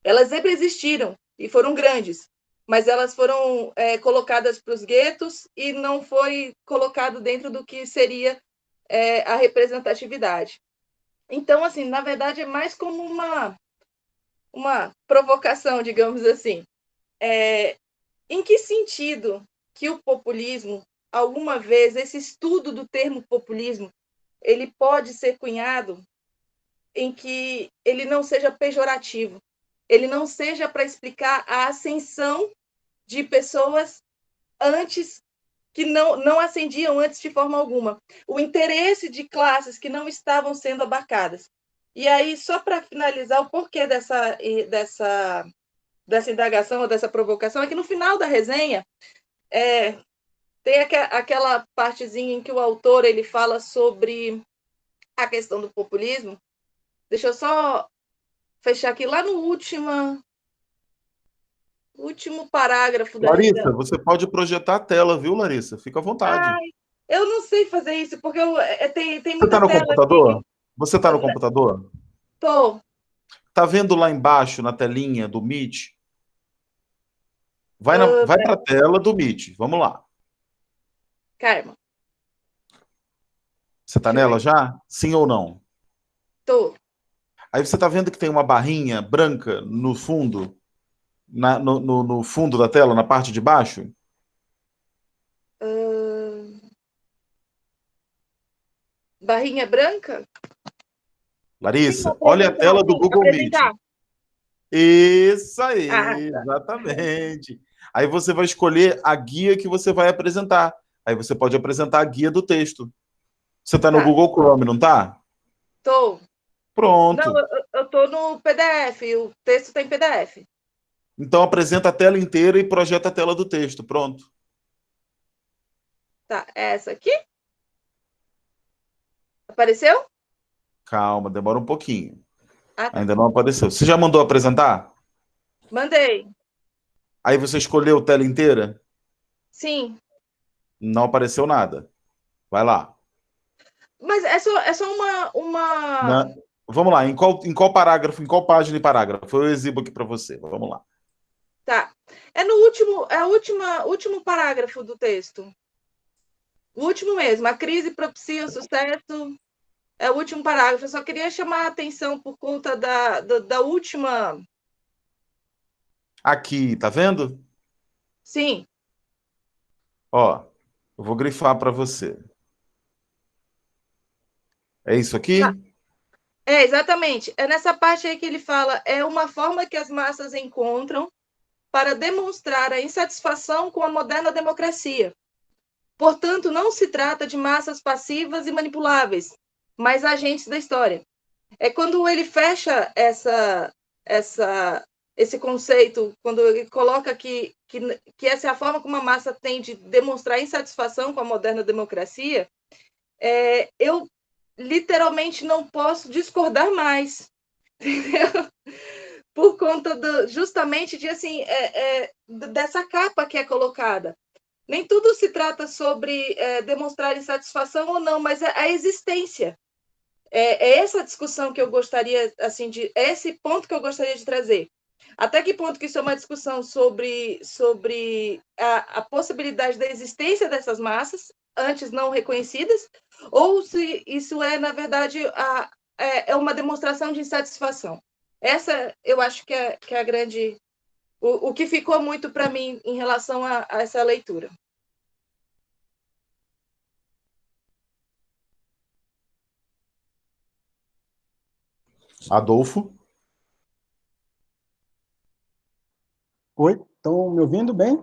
D: Elas sempre existiram e foram grandes, mas elas foram colocadas para os guetos e não foi colocado dentro do que seria a representatividade. Então, assim, na verdade, é mais como uma provocação, digamos assim. Em que sentido que o populismo, alguma vez, esse estudo do termo populismo, ele pode ser cunhado em que ele não seja pejorativo, ele não seja para explicar a ascensão de pessoas antes que não ascendiam antes de forma alguma, o interesse de classes que não estavam sendo abarcadas. E aí, só para finalizar, o porquê dessa indagação ou dessa provocação é que no final da resenha tem aquela partezinha em que o autor ele fala sobre a questão do populismo. Deixa eu só fechar aqui lá no último parágrafo da
A: Larissa, você pode projetar a tela, viu, Larissa? Fica à vontade.
D: Eu não sei fazer isso, porque tem
A: Você
D: muita
A: está no
D: tela
A: computador?
D: aqui.
A: Você está no computador?
D: Tô.
A: Tá vendo lá embaixo, na telinha do Meet? Vai para a tela do Meet. Vamos lá.
D: Carma.
A: Você está nela já? Sim ou não?
D: Tô.
A: Aí você está vendo que tem uma barrinha branca no fundo? No fundo da tela, na parte de baixo?
D: Barrinha branca?
A: Larissa, olha a tela do Google Meet. Isso aí,
D: tá.
A: exatamente. Aí você vai escolher a guia que você vai apresentar. Aí você pode apresentar a guia do texto. Você está no Google Chrome, não está?
D: Tô.
A: Pronto.
D: Não, eu tô no PDF, o texto tem PDF.
A: Então apresenta a tela inteira e projeta a tela do texto. Pronto.
D: Tá, essa aqui? Apareceu?
A: Calma, demora um pouquinho.
D: Tá.
A: Ainda não apareceu. Você já mandou apresentar?
D: Mandei.
A: Aí você escolheu tela inteira?
D: Sim.
A: Não apareceu nada. Vai lá.
D: Mas é só uma...
A: Vamos lá. Em qual parágrafo, em qual página e parágrafo? Eu exibo aqui para você. Vamos lá.
D: Tá. É o último parágrafo do texto. O último mesmo. A crise propicia o sucesso. É o último parágrafo. Eu só queria chamar a atenção por conta da última...
A: Aqui, tá vendo?
D: Sim.
A: Ó, eu vou grifar para você. É isso aqui?
D: Exatamente. É nessa parte aí que ele fala, é uma forma que as massas encontram para demonstrar a insatisfação com a moderna democracia. Portanto, não se trata de massas passivas e manipuláveis, mas agentes da história. É quando ele fecha esse conceito, quando ele coloca que essa é a forma como a massa tem de demonstrar insatisfação com a moderna democracia, eu literalmente não posso discordar mais, entendeu? Por conta justamente de assim dessa capa que é colocada. Nem tudo se trata sobre demonstrar insatisfação ou não, mas a existência. É essa discussão que eu gostaria, assim, é esse ponto que eu gostaria de trazer. Até que ponto que isso é uma discussão sobre a possibilidade da existência dessas massas, antes não reconhecidas, ou se isso é, na verdade, é uma demonstração de insatisfação. Essa, eu acho que é a grande... O que ficou muito para mim em relação a essa leitura.
A: Adolfo?
C: Oi, estão me ouvindo bem?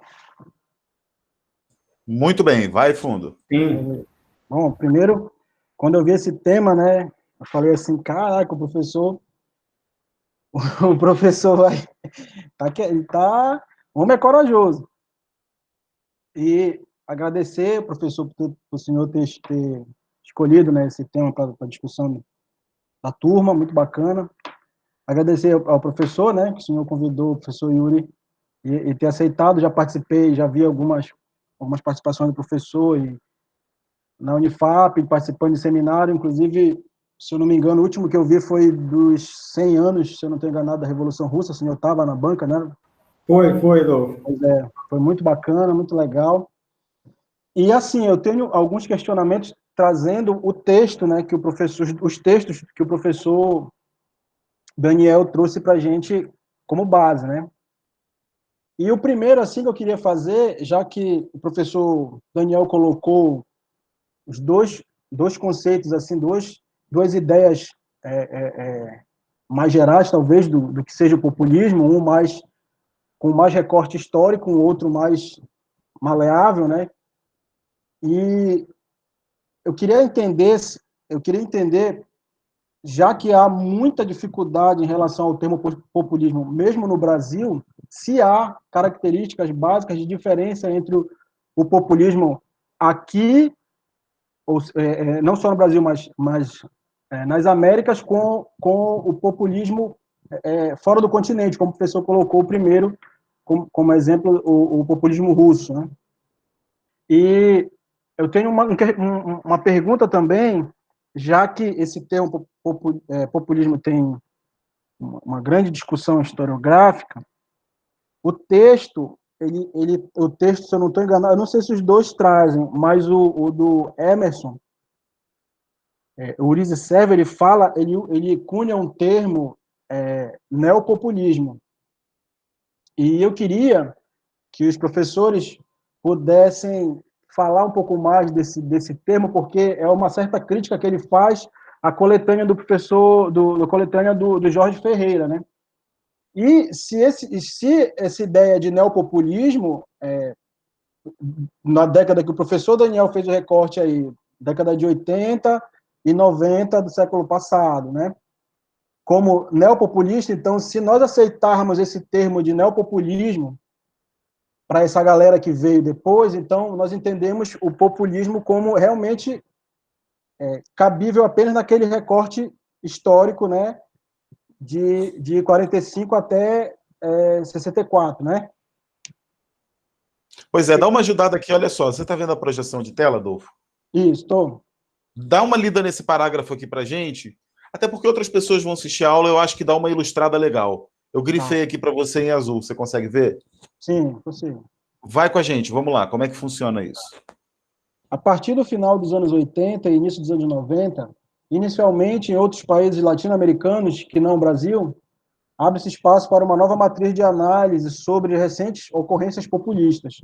A: Muito bem, vai fundo.
B: Sim.
C: Bom, primeiro, quando eu vi esse tema, né, eu falei assim, caraca, o professor vai, o homem é corajoso. E agradecer, professor, por o senhor ter escolhido, né, esse tema para a discussão da turma, muito bacana. Agradecer ao professor, né, que o senhor convidou, o professor Yuri, e ter aceitado. Já participei, já vi algumas participações do professor na Unifap, participando de seminário, inclusive, se eu não me engano, o último que eu vi foi dos 100 anos, se eu não estou enganado, da Revolução Russa, o senhor estava na banca, né?
B: Foi, Adolfo.
C: Pois é, foi muito bacana, muito legal. E, assim, eu tenho alguns questionamentos trazendo o texto, né, que os textos que o professor Daniel trouxe para a gente como base, né? E o primeiro, assim, que eu queria fazer, já que o professor Daniel colocou os dois conceitos, assim, duas ideias mais gerais, talvez, do que seja o populismo, um mais com mais recorte histórico, o outro mais maleável, né? E eu queria entender, já que há muita dificuldade em relação ao termo populismo, mesmo no Brasil, se há características básicas de diferença entre o populismo aqui, não só no Brasil, mas nas Américas, com o populismo fora do continente, como o professor colocou primeiro, como exemplo, o populismo russo, né? E eu tenho uma pergunta também, já que esse termo populismo tem uma grande discussão historiográfica, o texto, se eu não estou enganado, eu não sei se os dois trazem, mas o do Emerson, o Ulysses Serve, ele cunha um termo, neopopulismo. E eu queria que os professores pudessem falar um pouco mais desse termo, porque é uma certa crítica que ele faz à coletânea do professor, do coletânea do Jorge Ferreira, né? E se essa ideia de neopopulismo, na década que o professor Daniel fez o recorte aí, década de 80 e 90 do século passado, né? Como neopopulista, então, se nós aceitarmos esse termo de neopopulismo para essa galera que veio depois, então nós entendemos o populismo como realmente cabível apenas naquele recorte histórico, né, de 45 até 64, né?
A: Pois é, dá uma ajudada aqui, olha só. Você está vendo a projeção de tela, Adolfo?
C: Isso, estou.
A: Dá uma lida nesse parágrafo aqui para gente, até porque outras pessoas vão assistir a aula, eu acho que dá uma ilustrada legal. Eu grifei aqui para você em azul, você consegue ver?
C: Sim, consigo.
A: Vai com a gente, vamos lá, como é que funciona isso?
C: A partir do final dos anos 80 e início dos anos 90, inicialmente em outros países latino-americanos, que não o Brasil, abre-se espaço para uma nova matriz de análise sobre recentes ocorrências populistas.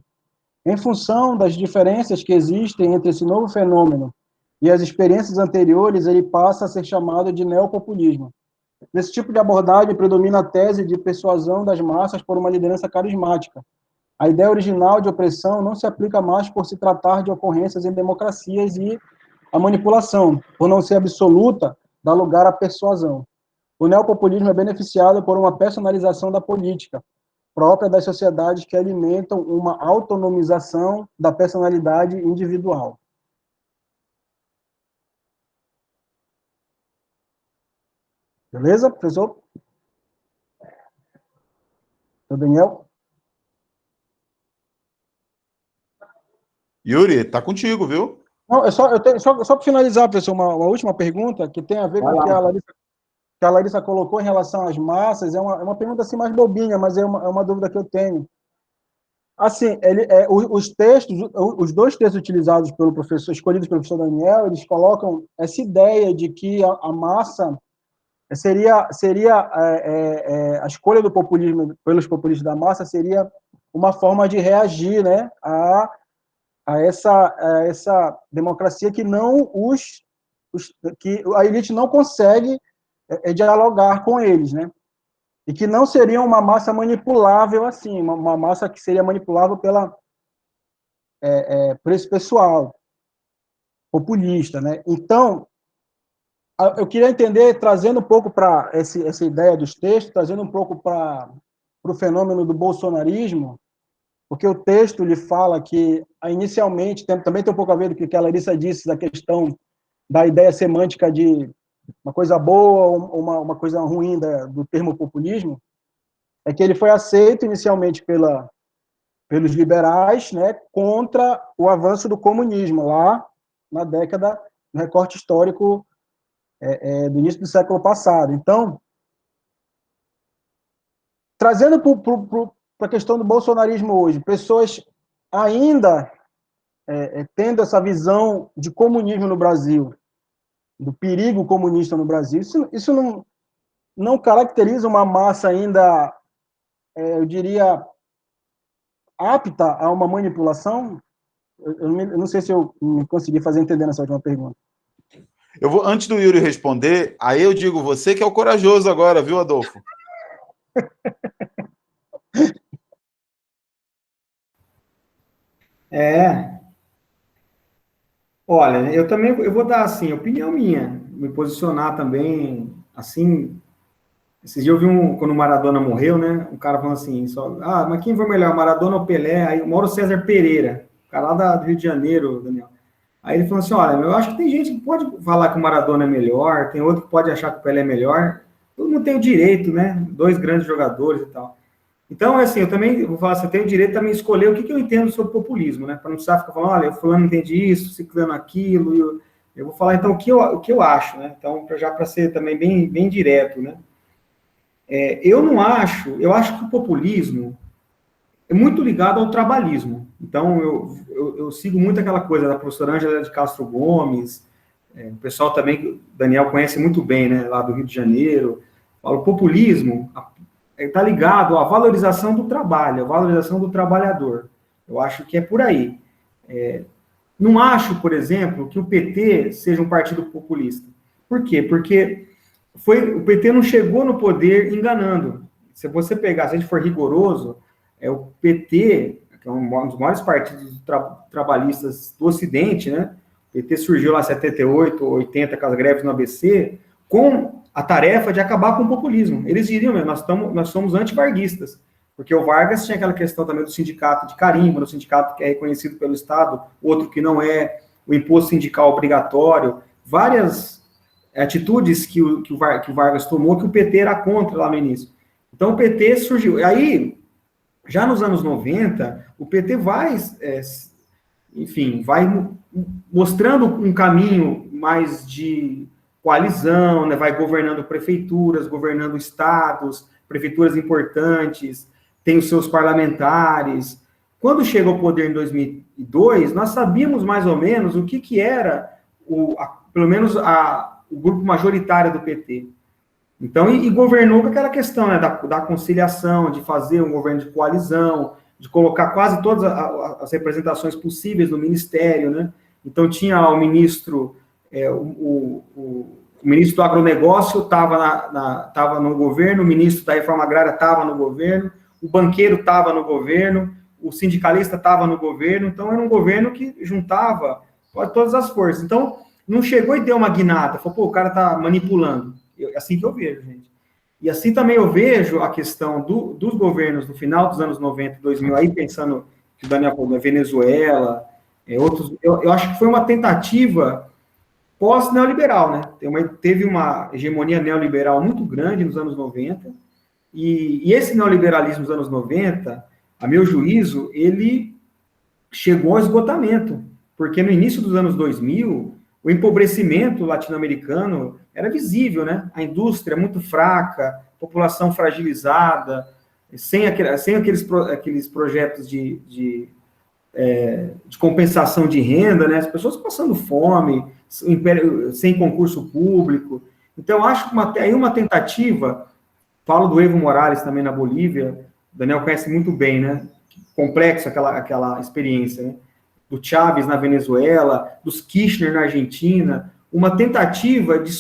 C: Em função das diferenças que existem entre esse novo fenômeno e as experiências anteriores, ele passa a ser chamado de neopopulismo. Nesse tipo de abordagem, predomina a tese de persuasão das massas por uma liderança carismática. A ideia original de opressão não se aplica mais por se tratar de ocorrências em democracias e a manipulação, por não ser absoluta, dá lugar à persuasão. O neopopulismo é beneficiado por uma personalização da política, própria das sociedades que alimentam uma autonomização da personalidade individual. Beleza, professor? Seu Daniel?
A: Yuri, tá contigo, viu?
C: Não, só para finalizar, professor, uma última pergunta que tem a ver com o que a Larissa colocou em relação às massas. É uma pergunta assim mais bobinha, mas é uma dúvida que eu tenho. Assim, os textos, os dois textos utilizados pelo professor, escolhidos pelo professor Daniel, eles colocam essa ideia de que a massa seria a escolha do populismo pelos populistas da massa seria uma forma de reagir, né, a essa democracia que que a elite não consegue dialogar com eles, né? E que não seria uma massa manipulável assim, uma massa que seria manipulável por esse pessoal populista, né? Então, eu queria entender, trazendo um pouco para essa ideia dos textos, trazendo um pouco para o fenômeno do bolsonarismo, porque o texto lhe fala que, inicialmente, também tem um pouco a ver com o que a Larissa disse, da questão da ideia semântica de uma coisa boa ou uma coisa ruim do termo populismo, é que ele foi aceito inicialmente pelos liberais, né, contra o avanço do comunismo, lá na década, no recorte histórico do início do século passado. Então, trazendo para a questão do bolsonarismo hoje, pessoas ainda tendo essa visão de comunismo no Brasil, do perigo comunista no Brasil, isso não caracteriza uma massa ainda, eu diria, apta a uma manipulação? Eu não sei se eu me consegui fazer entender nessa última pergunta.
A: Antes do Yuri responder, aí eu digo, você que é o corajoso agora, viu, Adolfo?
B: Olha, eu vou dar, assim, opinião minha, me posicionar também, assim, esses dias eu vi quando o Maradona morreu, né, um cara falando assim, mas quem foi melhor, Maradona ou Pelé? Aí o Mauro César Pereira, o cara lá do Rio de Janeiro, Daniel. Aí ele falou assim, olha, eu acho que tem gente que pode falar que o Maradona é melhor, tem outro que pode achar que o Pelé é melhor, todo mundo tem o direito, né, dois grandes jogadores e tal. Então, assim, eu também vou falar assim, eu tenho o direito também de escolher o que eu entendo sobre populismo, né? Para não precisar ficar falando, olha, fulano entende isso, ciclano aquilo. Eu vou falar, então, o que eu acho, né? Então, para ser também bem direto, né? Eu acho que o populismo é muito ligado ao trabalhismo. Então, eu sigo muito aquela coisa da professora Ângela de Castro Gomes, o pessoal também, que o Daniel conhece muito bem, né? Lá do Rio de Janeiro. Fala, o populismo está ligado à valorização do trabalho, à valorização do trabalhador. Eu acho que é por aí. Não acho, por exemplo, que o PT seja um partido populista. Por quê? Porque o PT não chegou no poder enganando. Se você pegar, se a gente for rigoroso, o PT, que é um dos maiores partidos trabalhistas do Ocidente, né? O PT surgiu lá em 78, 80, com as greves no ABC, com a tarefa de acabar com o populismo. Eles diriam, nós somos antivarguistas, porque o Vargas tinha aquela questão também do sindicato de carimbo, do sindicato que é reconhecido pelo Estado, outro que não é, o imposto sindical obrigatório, várias atitudes que o Vargas tomou que o PT era contra lá no início. Então o PT surgiu. E aí, já nos anos 90, o PT vai mostrando um caminho mais de coalizão, né, vai governando prefeituras, governando estados, prefeituras importantes, tem os seus parlamentares. Quando chega ao poder em 2002, nós sabíamos mais ou menos o que era, pelo menos, o grupo majoritário do PT. Então, e governou com aquela questão, né, da conciliação, de fazer um governo de coalizão, de colocar quase todas as representações possíveis no ministério, né? Então, tinha o ministro... o ministro do agronegócio estava no governo, o ministro da reforma agrária estava no governo, o banqueiro estava no governo, o sindicalista estava no governo, então era um governo que juntava todas as forças. Então, não chegou e deu uma guinada, falou, o cara está manipulando. É assim que eu vejo, gente. E assim também eu vejo a questão dos governos no final dos anos 90 e 2000, aí pensando que o Daniel falou, Venezuela, outros, eu acho que foi uma tentativa pós-neoliberal, né? Teve uma hegemonia neoliberal muito grande nos anos 90, e esse neoliberalismo dos anos 90, a meu juízo, ele chegou ao esgotamento. porque no início dos anos 2000, o empobrecimento latino-americano era visível, né? A indústria muito fraca, população fragilizada, sem aqueles projetos de compensação de renda, né? As pessoas passando fome, sem concurso público. Então, acho que aí uma tentativa, falo do Evo Morales também na Bolívia, o Daniel conhece muito bem, né? Complexo aquela experiência, né? Do Chávez na Venezuela, dos Kirchner na Argentina, uma tentativa de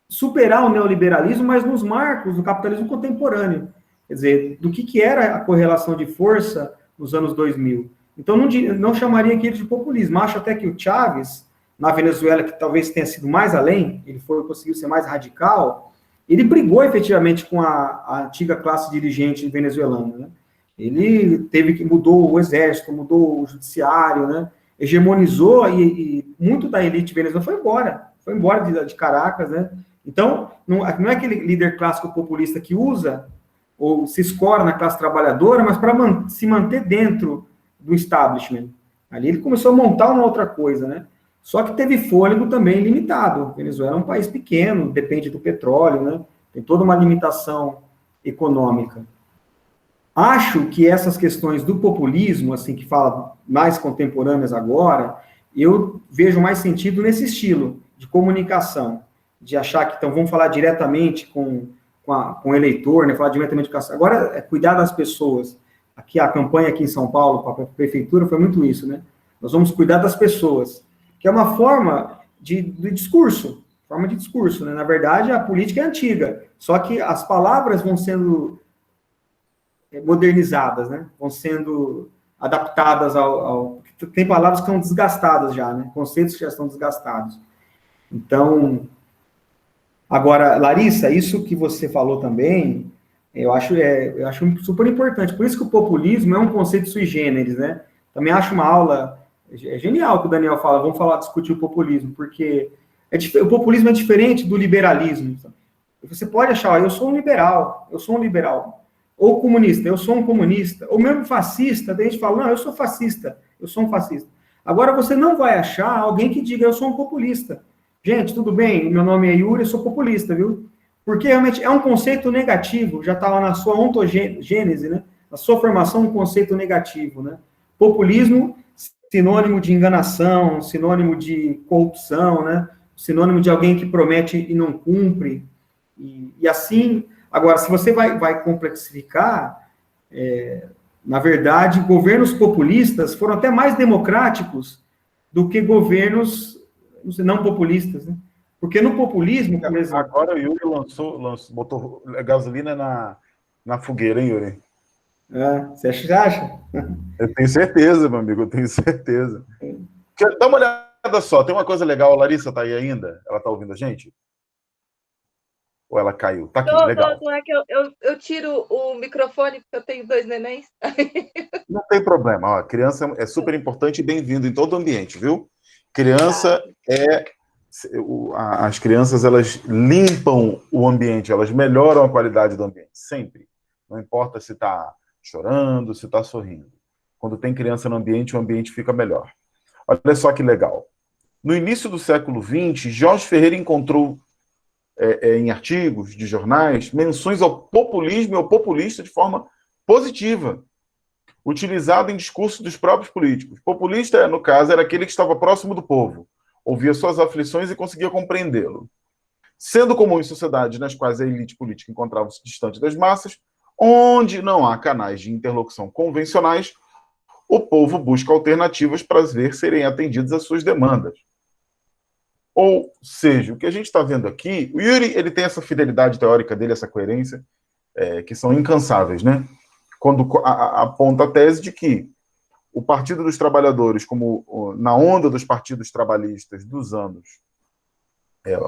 B: superar o neoliberalismo, mas nos marcos do capitalismo contemporâneo. Quer dizer, do que era a correlação de força nos anos 2000. Então, não chamaria aquilo de populismo. Acho até que o Chávez, na Venezuela, que talvez tenha sido mais além, conseguiu ser mais radical, ele brigou efetivamente com a antiga classe dirigente venezuelana, né? Ele mudou o exército, mudou o judiciário, né? Hegemonizou e muito da elite venezuelana foi embora de Caracas, né? Então, não é aquele líder clássico populista que usa ou se escora na classe trabalhadora, mas para se manter dentro do establishment. Ali ele começou a montar uma outra coisa, né? Só que teve fôlego também limitado. A Venezuela é um país pequeno, depende do petróleo, né? Tem toda uma limitação econômica. Acho que essas questões do populismo, assim, que fala mais contemporâneas agora, eu vejo mais sentido nesse estilo de comunicação, de achar que, então, vamos falar diretamente com o eleitor, né, falar diretamente com a... Agora, cuidar das pessoas. Aqui, a campanha aqui em São Paulo, para a prefeitura, foi muito isso, né? Nós vamos cuidar das pessoas, que é uma forma de discurso, né? Na verdade, a política é antiga, só que as palavras vão sendo modernizadas, né? Vão sendo adaptadas tem palavras que estão desgastadas já, né? Conceitos que já estão desgastados. Então, agora, Larissa, isso que você falou também, eu acho super importante. Por isso que o populismo é um conceito sui generis, né? Também acho uma aula genial que o Daniel fala, vamos discutir o populismo, porque o populismo é diferente do liberalismo. Você pode achar, eu sou um liberal, ou comunista, eu sou um comunista, ou mesmo fascista, daí a gente fala, não, eu sou fascista, eu sou um fascista. Agora, você não vai achar alguém que diga, eu sou um populista. Gente, tudo bem, meu nome é Yuri, eu sou populista, viu? Porque realmente é um conceito negativo, já estava na sua ontogênese, né? Na sua formação, um conceito negativo, né? Populismo, sinônimo de enganação, sinônimo de corrupção, né? Sinônimo de alguém que promete e não cumpre. E assim, agora, se você vai complexificar, na verdade, governos populistas foram até mais democráticos do que governos não populistas, né? Porque no populismo, por exemplo...
A: Agora o Yuri botou gasolina na fogueira, hein, Yuri?
B: Você acha?
A: Eu tenho certeza, meu amigo, eu tenho certeza. Dá uma olhada só, tem uma coisa legal, a Larissa tá aí ainda? Ela tá ouvindo a gente? Ou ela caiu? Tá aqui, legal.
D: Não é que eu tiro o microfone, porque eu tenho 2 nenéns.
A: Não tem problema, ó, criança é super importante e bem-vindo em todo ambiente, viu? Criança as crianças, elas limpam o ambiente, elas melhoram a qualidade do ambiente, sempre. Não importa se está chorando, se está sorrindo. Quando tem criança no ambiente, o ambiente fica melhor. Olha só que legal. No início do século XX, Jorge Ferreira encontrou em artigos de jornais menções ao populismo e ao populista de forma positiva, utilizado em discursos dos próprios políticos. Populista, no caso, era aquele que estava próximo do povo, ouvia suas aflições e conseguia compreendê-lo. Sendo comum em sociedades nas quais a elite política encontrava-se distante das massas, onde não há canais de interlocução convencionais, o povo busca alternativas para ver serem atendidas as suas demandas. Ou seja, o que a gente está vendo aqui, o Yuri ele tem essa fidelidade teórica dele, essa coerência, que são incansáveis, né? Quando aponta a tese de que o Partido dos Trabalhadores, como na onda dos partidos trabalhistas dos anos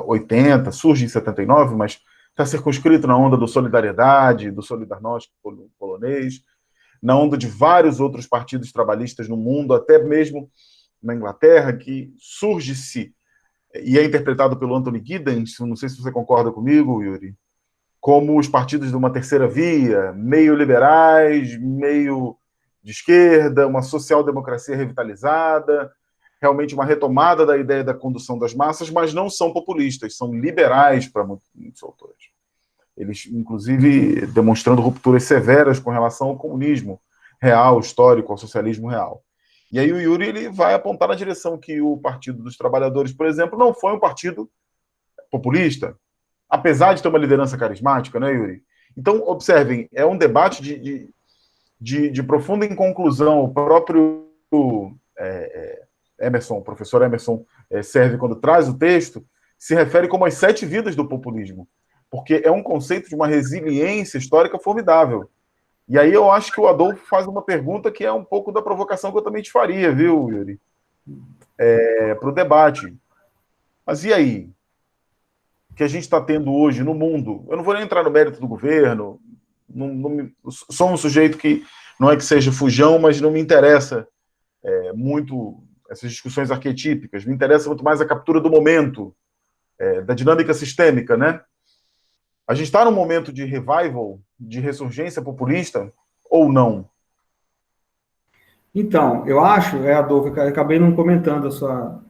A: 80, surge em 79, mas está circunscrito na onda do Solidariedade, do Solidarnosc polonês, na onda de vários outros partidos trabalhistas no mundo, até mesmo na Inglaterra, que surge-se, e é interpretado pelo Anthony Giddens, não sei se você concorda comigo, Yuri, como os partidos de uma terceira via, meio liberais, meio de esquerda, uma social-democracia revitalizada, realmente uma retomada da ideia da condução das massas, mas não são populistas, são liberais para muitos autores. Eles, inclusive, demonstrando rupturas severas com relação ao comunismo real, histórico, ao socialismo real. E aí o Yuri ele vai apontar na direção que o Partido dos Trabalhadores, por exemplo, não foi um partido populista, apesar de ter uma liderança carismática, né, Yuri? Então, observem, é um debate de profunda inconclusão. O próprio Emerson, o professor Emerson Serve, quando traz o texto, se refere como as 7 vidas do populismo, porque é um conceito de uma resiliência histórica formidável. E aí eu acho que o Adolfo faz uma pergunta que é um pouco da provocação que eu também te faria, viu, Yuri? Para o debate. Mas e aí? O que a gente está tendo hoje no mundo? Eu não vou nem entrar no mérito do governo, sou um sujeito que não é que seja fujão, mas não me interessa muito essas discussões arquetípicas, me interessa muito mais a captura do momento, da dinâmica sistêmica, né? A gente está num momento de revival, de ressurgência populista, ou não?
B: Então, eu acho, Adolfo, eu acabei não comentando a sua...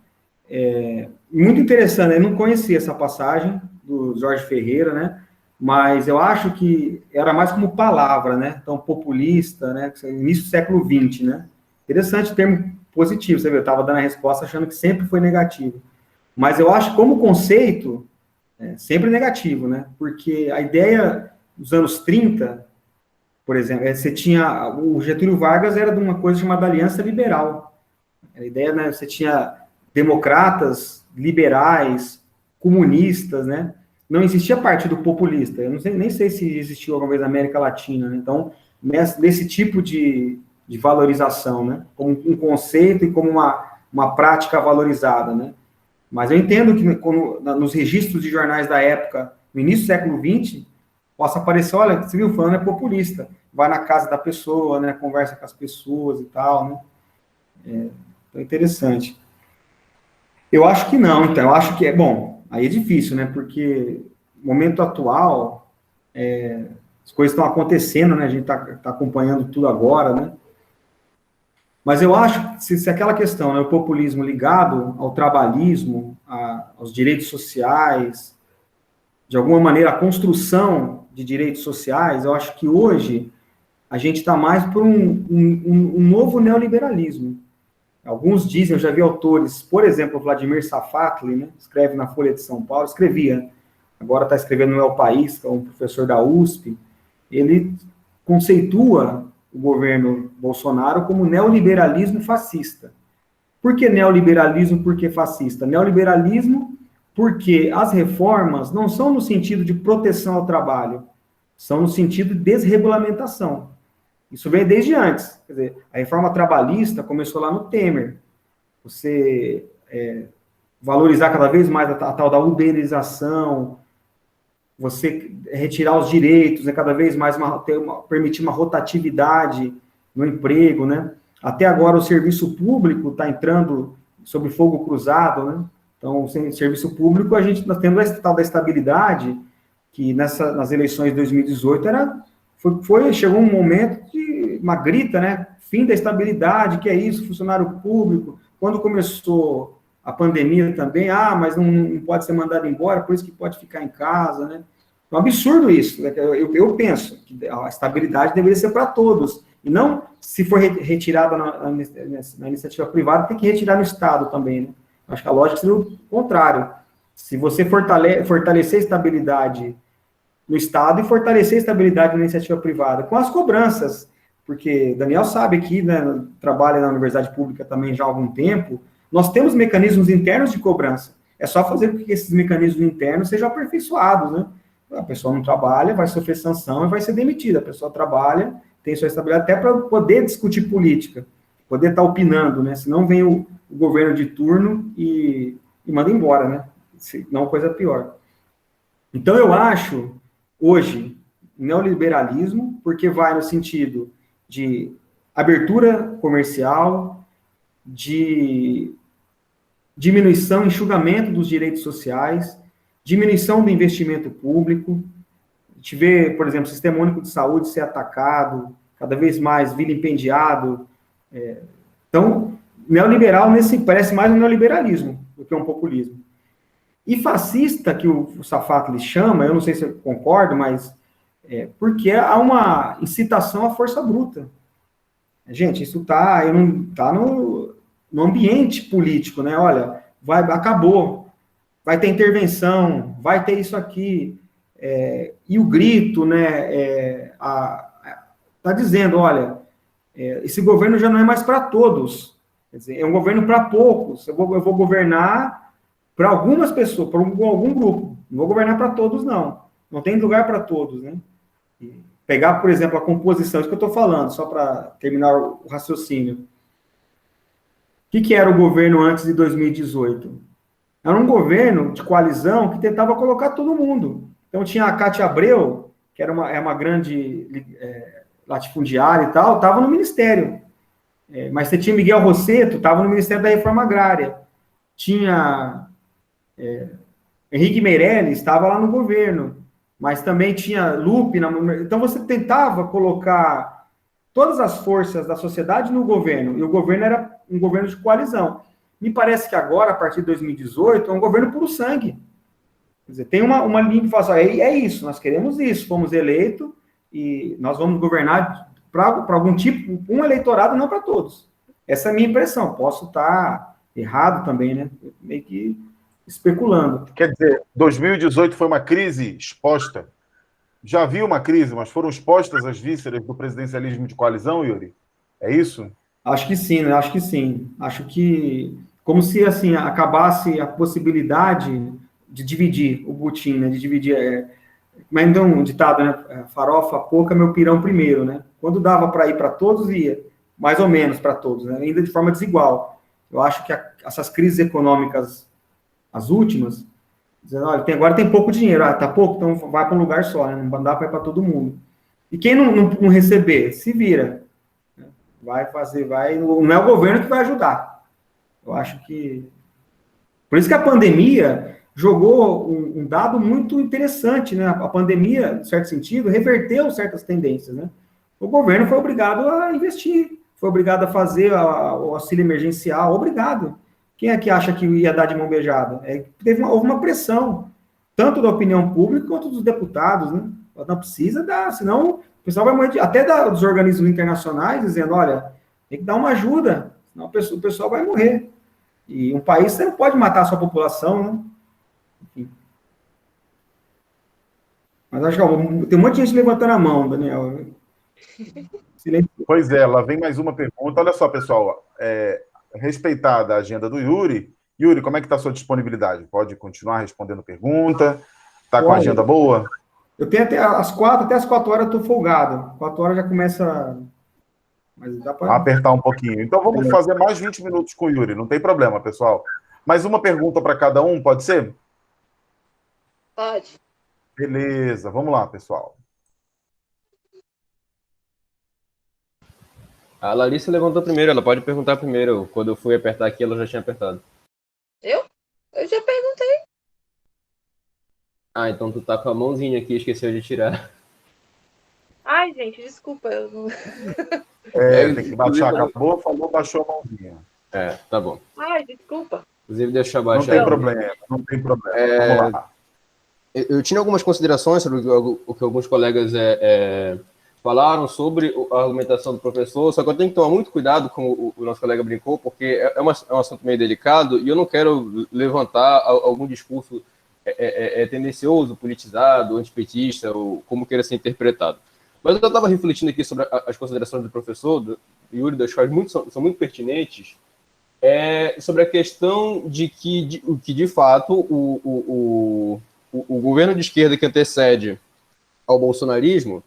B: muito interessante, eu não conhecia essa passagem do Jorge Ferreira, né? Mas eu acho que era mais como palavra, né? Então, populista, né? Início do século XX, né? Interessante o termo positivo, você viu? Eu estava dando a resposta achando que sempre foi negativo. Mas eu acho que como conceito, sempre negativo, né? Porque a ideia dos anos 30, por exemplo, você tinha... O Getúlio Vargas era de uma coisa chamada Aliança Liberal. A ideia, né? Você tinha democratas, liberais, comunistas, né? Não existia partido populista. Eu não sei, nem sei se existiu alguma vez na América Latina, né? Então, nesse tipo de valorização, né? Como um conceito e como uma prática valorizada, né? Mas eu entendo que nos registros de jornais da época, no início do século XX, possa aparecer, olha, você viu, fulano é populista, vai na casa da pessoa, né? Conversa com as pessoas e tal, né? Então, interessante. Eu acho que não, então, eu acho que bom, aí é difícil, né, porque no momento atual, as coisas estão acontecendo, né, a gente está acompanhando tudo agora, né, mas eu acho que se aquela questão, né, o populismo ligado ao trabalhismo, aos direitos sociais, de alguma maneira a construção de direitos sociais, eu acho que hoje a gente está mais por um novo neoliberalismo. Alguns dizem, eu já vi autores, por exemplo, Vladimir Safatli, né, escreve na Folha de São Paulo, escrevia, agora está escrevendo no El País, que é um professor da USP, ele conceitua o governo Bolsonaro como neoliberalismo fascista. Por que neoliberalismo? Por que fascista? Neoliberalismo porque as reformas não são no sentido de proteção ao trabalho, são no sentido de desregulamentação. Isso vem desde antes. Quer dizer, a reforma trabalhista começou lá no Temer. Você valorizar cada vez mais a tal da uberização, você retirar os direitos, né, cada vez mais permitir uma rotatividade no emprego, né? Até agora o serviço público está entrando sob fogo cruzado, né? Então, sem serviço público, a gente está tendo essa tal da estabilidade, que nas eleições de 2018 chegou um momento de uma grita, né? Fim da estabilidade, que é isso, funcionário público. Quando começou a pandemia também, mas não pode ser mandado embora, por isso que pode ficar em casa, né? É um absurdo isso. Né? Eu penso que a estabilidade deveria ser para todos, e não, se for retirada na iniciativa privada, tem que retirar no Estado também, né? Acho que a lógica seria o contrário. Se você fortalecer a estabilidade no Estado e fortalecer a estabilidade na iniciativa privada, com as cobranças, porque Daniel sabe que, né, trabalha na universidade pública também já há algum tempo, nós temos mecanismos internos de cobrança. É só fazer com que esses mecanismos internos sejam aperfeiçoados, né? A pessoa não trabalha, vai sofrer sanção e vai ser demitida. A pessoa trabalha, tem sua estabilidade, até para poder discutir política, poder estar opinando, né? Senão vem o governo de turno e manda embora, né? Se não, coisa pior. Então, eu acho, hoje, neoliberalismo, porque vai no sentido de abertura comercial, de diminuição, enxugamento dos direitos sociais, diminuição do investimento público. A gente vê, por exemplo, o Sistema Único de Saúde ser atacado, cada vez mais vilipendiado. Então, neoliberal parece mais um neoliberalismo do que um populismo. E fascista, que o Safato lhe chama, eu não sei se eu concordo, mas porque há uma incitação à força bruta. Gente, isso está no ambiente político, né? Olha, acabou, vai ter intervenção, vai ter isso aqui, e o grito, né? Está dizendo, olha, esse governo já não é mais para todos, quer dizer, é um governo para poucos. Eu vou governar para algumas pessoas, para algum grupo. Não vou governar para todos, não. Não tem lugar para todos, né? Pegar, por exemplo, a composição, isso que eu estou falando, só para terminar o raciocínio. O que era o governo antes de 2018? Era um governo de coalizão que tentava colocar todo mundo. Então, tinha a Cátia Abreu, que era uma grande latifundiária e tal, estava no Ministério. Mas você tinha Miguel Rosseto, estava no Ministério da Reforma Agrária. Tinha Henrique Meirelles, estava lá no governo. Mas também tinha Lupe. Então, você tentava colocar todas as forças da sociedade no governo, e o governo era um governo de coalizão. Me parece que agora, a partir de 2018, é um governo puro sangue. Quer dizer, tem uma linha que fala assim, é isso, nós queremos isso, fomos eleitos, e nós vamos governar para algum tipo, um eleitorado, não para todos. Essa é a minha impressão. Posso estar errado também, né? Meio que especulando.
A: Quer dizer, 2018 foi uma crise exposta. Já havia uma crise, mas foram expostas as vísceras do presidencialismo de coalizão, Yuri? É isso?
B: Acho que sim, né? Acho que sim. Acho que, como se, assim, acabasse a possibilidade de dividir o butim, né? De dividir... Mas ainda um ditado, né? Farofa pouca, meu pirão primeiro, né? Quando dava para ir para todos, ia. Mais ou menos para todos, né? Ainda de forma desigual. Eu acho que essas crises econômicas, as últimas, dizendo, olha, agora tem pouco dinheiro, tá pouco, então vai para um lugar só, né? Não dá para ir para todo mundo. E quem não receber, se vira. Vai fazer, não é o governo que vai ajudar. Eu acho que... Por isso que a pandemia jogou um dado muito interessante, né? A pandemia, em certo sentido, reverteu certas tendências, né? O governo foi obrigado a investir, foi obrigado a fazer o auxílio emergencial, obrigado. Quem é que acha que ia dar de mão beijada? Houve uma pressão, tanto da opinião pública quanto dos deputados, né? Não precisa dar, senão o pessoal vai morrer, até dos organismos internacionais, dizendo, olha, tem que dar uma ajuda, senão o pessoal vai morrer. E um país, você não pode matar a sua população, né? Enfim. Mas acho que tem um monte de gente levantando a mão, Daniel. Silêncio.
A: Pois é, lá vem mais uma pergunta. Olha só, pessoal, respeitada a agenda do Yuri, como é que está a sua disponibilidade? Pode continuar respondendo pergunta? Está com a agenda boa?
B: Eu tenho até as 4 horas eu estou folgado. 4 horas já começa... Mas dá para
A: apertar um pouquinho. Então vamos fazer mais 20 minutos com o Yuri, não tem problema, pessoal. Mais uma pergunta para cada um, pode ser?
D: Pode.
A: Beleza, vamos lá, pessoal.
E: A Larissa levantou primeiro, ela pode perguntar primeiro. Quando eu fui apertar aqui, ela já tinha apertado.
D: Eu? Eu já perguntei.
E: Ah, então tu tá com a mãozinha aqui, esqueceu de tirar.
D: Ai, gente, desculpa. Eu não...
A: Tem que baixar. Acabou, falou, baixou a mãozinha.
E: Tá bom.
D: Ai, desculpa.
E: Inclusive, deixa eu baixar.
A: Não tem problema. Vamos lá.
E: Eu tinha algumas considerações sobre o que alguns colegas falaram sobre a argumentação do professor, só que eu tenho que tomar muito cuidado, como o nosso colega brincou, porque é um assunto meio delicado e eu não quero levantar algum discurso tendencioso, politizado, antipetista, ou como queira ser interpretado. Mas eu estava refletindo aqui sobre as considerações do professor, do Yuri, das quais são muito pertinentes, sobre a questão de que de fato, o governo de esquerda que antecede ao bolsonarismo,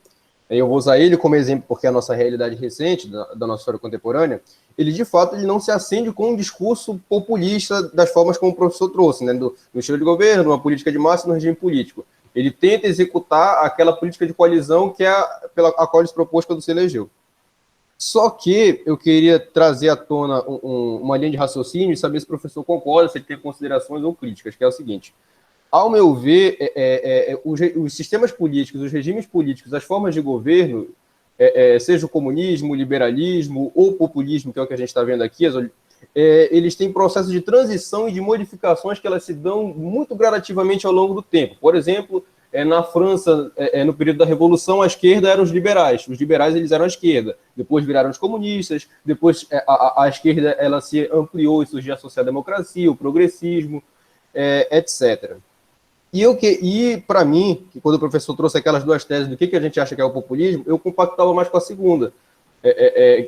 E: eu vou usar ele como exemplo porque é a nossa realidade recente, da nossa história contemporânea, ele de fato ele não se acende com um discurso populista das formas como o professor trouxe, né, no estilo de governo, numa política de massa e no regime político. Ele tenta executar aquela política de coalizão que é a qual ele se propôs quando se elegeu. Só que eu queria trazer à tona uma linha de raciocínio e saber se o professor concorda, se ele tem considerações ou críticas, que é o seguinte: ao meu ver, os sistemas políticos, os regimes políticos, as formas de governo, seja o comunismo, o liberalismo ou o populismo, que é o que a gente está vendo aqui, eles têm processos de transição e de modificações que elas se dão muito gradativamente ao longo do tempo. Por exemplo, na França, no período da Revolução, a esquerda eram os liberais eles eram a esquerda, depois viraram os comunistas, depois a esquerda ela se ampliou e surgiu a social-democracia, o progressismo, etc. E para mim, que quando o professor trouxe aquelas duas teses do que a gente acha que é o populismo, eu compactava mais com a segunda,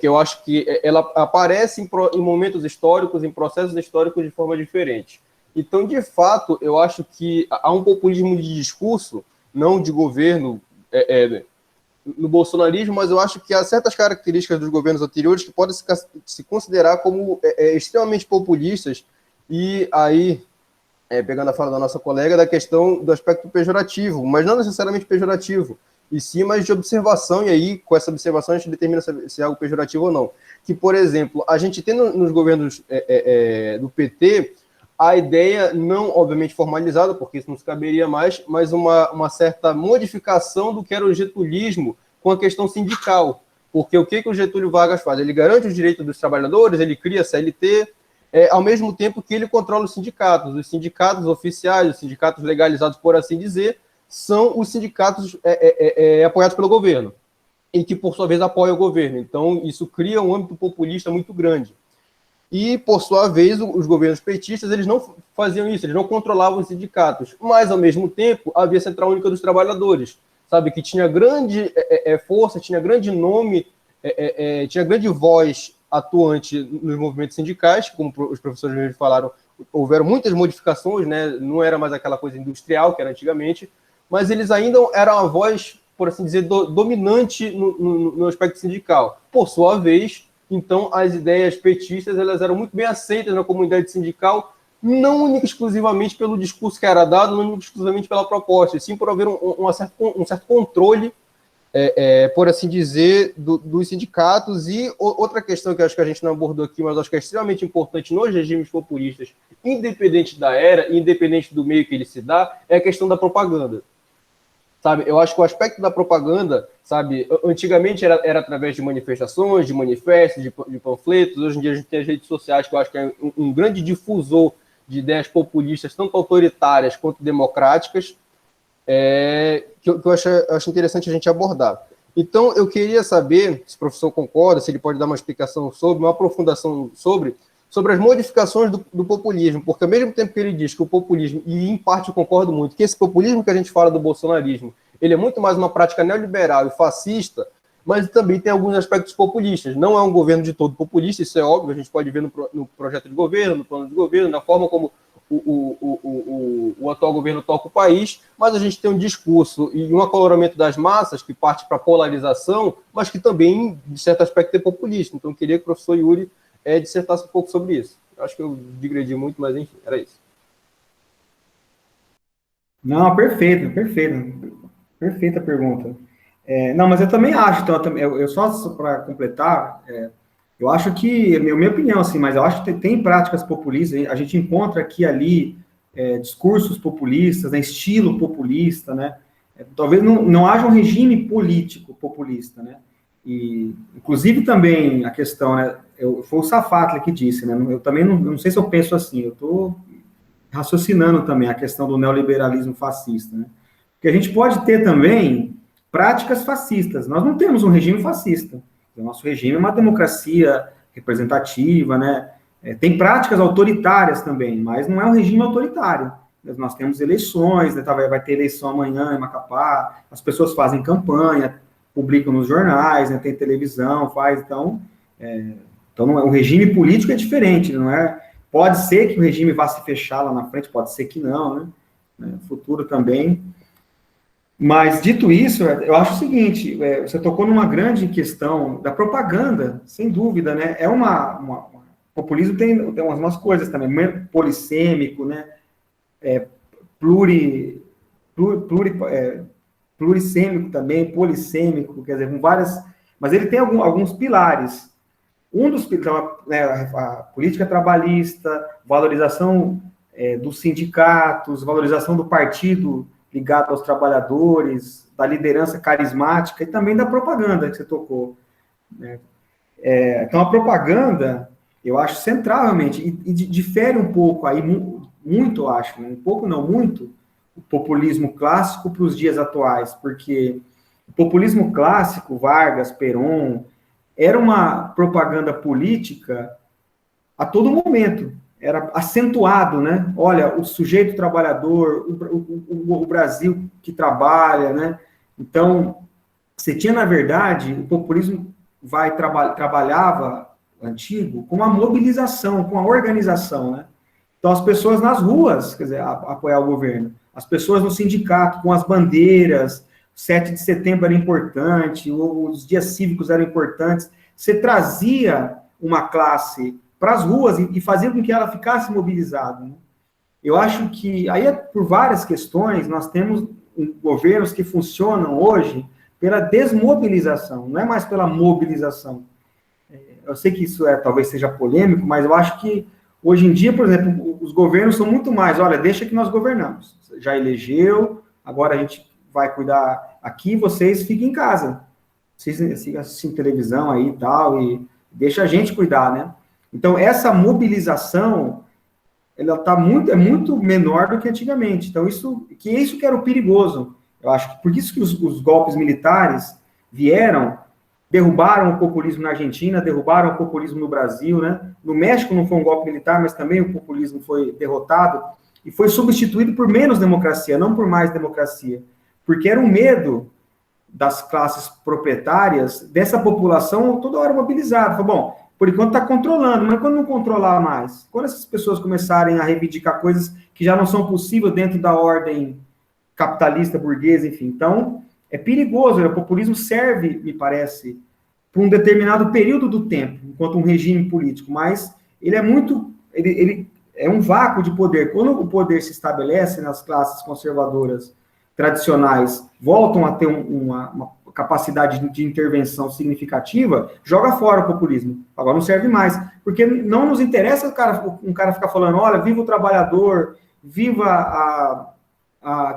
E: que eu acho que ela aparece em momentos históricos, em processos históricos de forma diferente. Então, de fato, eu acho que há um populismo de discurso, não de governo, no bolsonarismo, mas eu acho que há certas características dos governos anteriores que podem se considerar como extremamente populistas, e aí, pegando a fala da nossa colega, da questão do aspecto pejorativo, mas não necessariamente pejorativo, e sim, mas de observação, e aí, com essa observação, a gente determina se é algo pejorativo ou não. Que, por exemplo, a gente tem nos governos do PT a ideia, não obviamente formalizada, porque isso não se caberia mais, mas uma certa modificação do que era o getulismo com a questão sindical. Porque o que o Getúlio Vargas faz? Ele garante os direitos dos trabalhadores, ele cria a CLT, ao mesmo tempo que ele controla os sindicatos oficiais, os sindicatos legalizados, por assim dizer, são os sindicatos apoiados pelo governo, e que, por sua vez, apoiam o governo. Então, isso cria um âmbito populista muito grande. E, por sua vez, os governos petistas, eles não faziam isso, eles não controlavam os sindicatos, mas, ao mesmo tempo, havia a Central Única dos Trabalhadores, sabe, que tinha grande força, tinha grande nome, tinha grande voz atuante nos movimentos sindicais, como os professores mesmo falaram, houveram muitas modificações, né, não era mais aquela coisa industrial que era antigamente, mas eles ainda eram a voz, por assim dizer, dominante no aspecto sindical. Por sua vez, então, as ideias petistas elas eram muito bem aceitas na comunidade sindical, não única exclusivamente pelo discurso que era dado, não única exclusivamente pela proposta, e sim por haver um certo controle, por assim dizer, dos sindicatos. E outra questão que eu acho que a gente não abordou aqui, mas acho que é extremamente importante nos regimes populistas, independente da era, independente do meio que ele se dá, é a questão da propaganda. Sabe, eu acho que o aspecto da propaganda, sabe, antigamente era através de manifestações, de manifestos, de panfletos. Hoje em dia a gente tem as redes sociais, que eu acho que é um grande difusor de ideias populistas, tanto autoritárias quanto democráticas, que eu acho interessante a gente abordar. Então, eu queria saber se o professor concorda, se ele pode dar uma explicação uma aprofundação sobre as modificações do populismo, porque ao mesmo tempo que ele diz que o populismo, e em parte eu concordo muito, que esse populismo que a gente fala do bolsonarismo, ele é muito mais uma prática neoliberal e fascista, mas também tem alguns aspectos populistas. Não é um governo de todo populista, isso é óbvio, a gente pode ver no projeto de governo, no plano de governo, na forma como o atual governo toca o país, mas a gente tem um discurso e um acaloramento das massas que parte para a polarização, mas que também, de certo aspecto, é populista. Então, eu queria que o professor Yuri dissertasse um pouco sobre isso. Eu acho que eu digredi muito, mas enfim, era isso.
B: Não, perfeito. Perfeita a pergunta. Não, mas eu também acho, então, eu só para completar, eu acho que, minha opinião, assim, mas eu acho que tem práticas populistas, a gente encontra aqui e ali discursos populistas, né, estilo populista, né, talvez não haja um regime político populista, né, e, inclusive, também a questão, né, foi o Safatli que disse, né, eu também não sei se eu penso assim, eu estou raciocinando também a questão do neoliberalismo fascista, né, porque a gente pode ter também práticas fascistas, nós não temos um regime fascista, o nosso regime é uma democracia representativa, né, tem práticas autoritárias também, mas não é um regime autoritário, nós temos eleições, né, vai ter eleição amanhã em Macapá, as pessoas fazem campanha, publicam nos jornais, né, tem televisão, então o regime político é diferente, não é? Pode ser que o regime vá se fechar lá na frente, pode ser que não, né? Futuro também. Mas, dito isso, eu acho o seguinte, você tocou numa grande questão da propaganda, sem dúvida, né? Populismo tem umas coisas também, polissêmico, né? Plurissêmico também, polissêmico, quer dizer, com várias... Mas ele tem alguns pilares. Um dos pilares, né, a política trabalhista, valorização dos sindicatos, valorização do partido ligado aos trabalhadores, da liderança carismática e também da propaganda que você tocou, né? Então, a propaganda, eu acho central, realmente, e difere um pouco aí, muito, eu acho, né? Um pouco não, muito, o populismo clássico para os dias atuais, porque o populismo clássico, Vargas, Perón, era uma propaganda política a todo momento, era acentuado, né? Olha, o sujeito trabalhador, o Brasil que trabalha, né? Então, você tinha, na verdade, o populismo trabalhava, antigo, com a mobilização, com a organização, né? Então, as pessoas nas ruas, quer dizer, apoiar o governo, as pessoas no sindicato, com as bandeiras, 7 de setembro era importante, os dias cívicos eram importantes, você trazia uma classe para as ruas e fazia com que ela ficasse mobilizada, né? Eu acho que, aí, por várias questões, nós temos governos que funcionam hoje pela desmobilização, não é mais pela mobilização. Eu sei que isso talvez seja polêmico, mas eu acho que, hoje em dia, por exemplo, os governos são muito mais, olha, deixa que nós governamos. Já elegeu, agora a gente vai cuidar aqui, vocês fiquem em casa. Vocês assistem televisão aí e tal, e deixa a gente cuidar, né? Então, essa mobilização, ela é muito menor do que antigamente. Então, isso que era o perigoso. Eu acho que por isso que os golpes militares vieram, derrubaram o populismo na Argentina, derrubaram o populismo no Brasil, né? No México não foi um golpe militar, mas também o populismo foi derrotado e foi substituído por menos democracia, não por mais democracia, porque era um medo das classes proprietárias, dessa população toda hora mobilizada. Falou, bom, por enquanto está controlando, mas quando não controlar mais? Quando essas pessoas começarem a reivindicar coisas que já não são possíveis dentro da ordem capitalista, burguesa, enfim. Então, é perigoso, o populismo serve, me parece, para um determinado período do tempo, enquanto um regime político, mas ele é muito, ele é um vácuo de poder. Quando o poder se estabelece nas classes conservadoras tradicionais, voltam a ter uma capacidade de intervenção significativa, joga fora o populismo. Agora não serve mais, porque não nos interessa um cara ficar falando, olha, viva o trabalhador, viva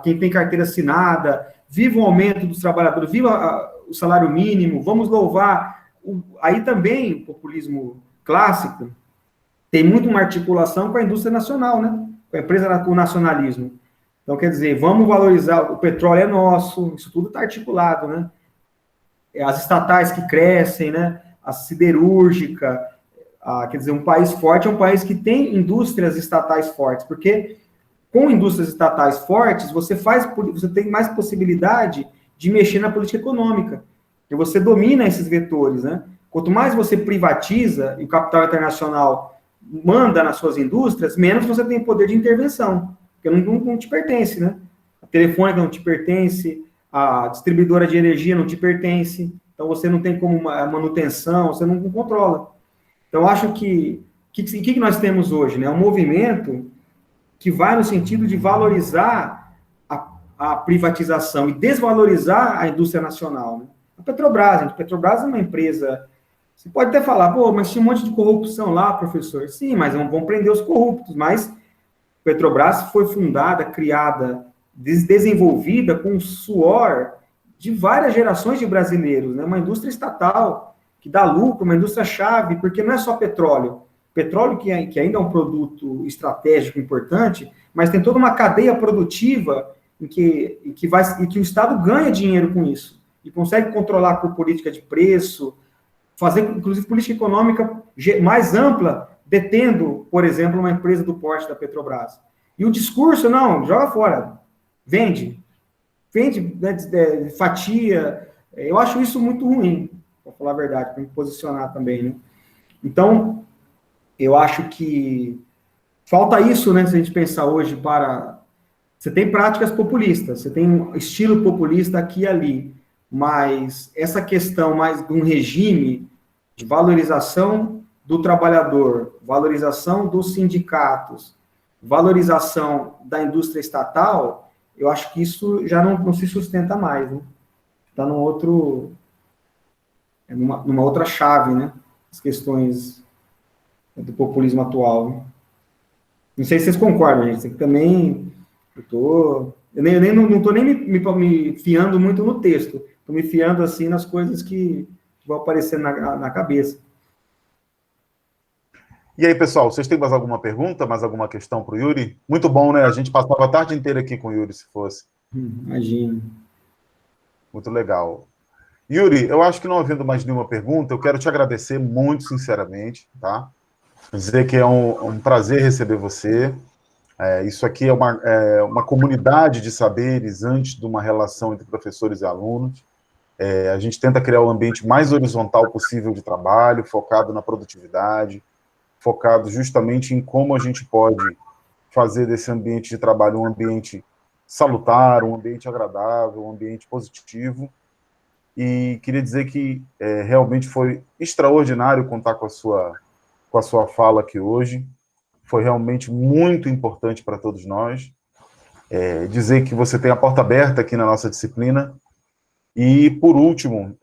B: quem tem carteira assinada, viva o aumento dos trabalhadores, viva o salário mínimo, vamos louvar. Aí também, o populismo clássico tem muito uma articulação com a indústria nacional, né? Com a empresa, com o nacionalismo. Então, quer dizer, vamos valorizar, o petróleo é nosso, isso tudo está articulado, né? As estatais que crescem, né? A siderúrgica, quer dizer, um país forte é um país que tem indústrias estatais fortes, porque com indústrias estatais fortes, você tem mais possibilidade de mexer na política econômica, porque você domina esses vetores, né? Quanto mais você privatiza e o capital internacional manda nas suas indústrias, menos você tem poder de intervenção, porque não te pertence, né? A telefônica não te pertence, a distribuidora de energia não te pertence, então você não tem como manutenção, você não controla. Então, acho que nós temos hoje, né? Um movimento que vai no sentido de valorizar a privatização e desvalorizar a indústria nacional, né? A Petrobras é uma empresa, você pode até falar, pô, mas tinha um monte de corrupção lá, professor. Sim, mas vão prender os corruptos, mas Petrobras foi fundada, criada, desenvolvida com o suor de várias gerações de brasileiros, né? Uma indústria estatal que dá lucro, uma indústria-chave, porque não é só petróleo. Petróleo que ainda é um produto estratégico importante, mas tem toda uma cadeia produtiva em que o Estado ganha dinheiro com isso e consegue controlar por política de preço, fazer, inclusive, política econômica mais ampla, detendo, por exemplo, uma empresa do porte da Petrobras. E o discurso, não, joga fora, vende, né, fatia. Eu acho isso muito ruim, para falar a verdade, para me posicionar também, né? Então, eu acho que falta isso, né, se a gente pensar hoje você tem práticas populistas, você tem um estilo populista aqui e ali, mas essa questão mais de um regime de valorização do trabalhador, valorização dos sindicatos, valorização da indústria estatal, eu acho que isso já não se sustenta mais, né? Está numa outra chave, né? As questões do populismo atual. Não sei se vocês concordam, gente. Também eu não estou nem me fiando muito no texto. Estou me fiando assim nas coisas que vão aparecer na cabeça.
A: E aí, pessoal, vocês têm mais alguma pergunta, mais alguma questão para o Yuri? Muito bom, né? A gente passava a tarde inteira aqui com o Yuri, se fosse.
B: Imagina.
A: Muito legal. Yuri, eu acho que não havendo mais nenhuma pergunta, eu quero te agradecer muito sinceramente, tá? Dizer que é um prazer receber você. Isso aqui é uma comunidade de saberes antes de uma relação entre professores e alunos. A gente tenta criar o ambiente mais horizontal possível de trabalho, focado na produtividade, focado justamente em como a gente pode fazer desse ambiente de trabalho um ambiente salutar, um ambiente agradável, um ambiente positivo. E queria dizer que realmente foi extraordinário contar com a sua fala aqui hoje. Foi realmente muito importante para todos nós. Dizer que você tem a porta aberta aqui na nossa disciplina. E, por último,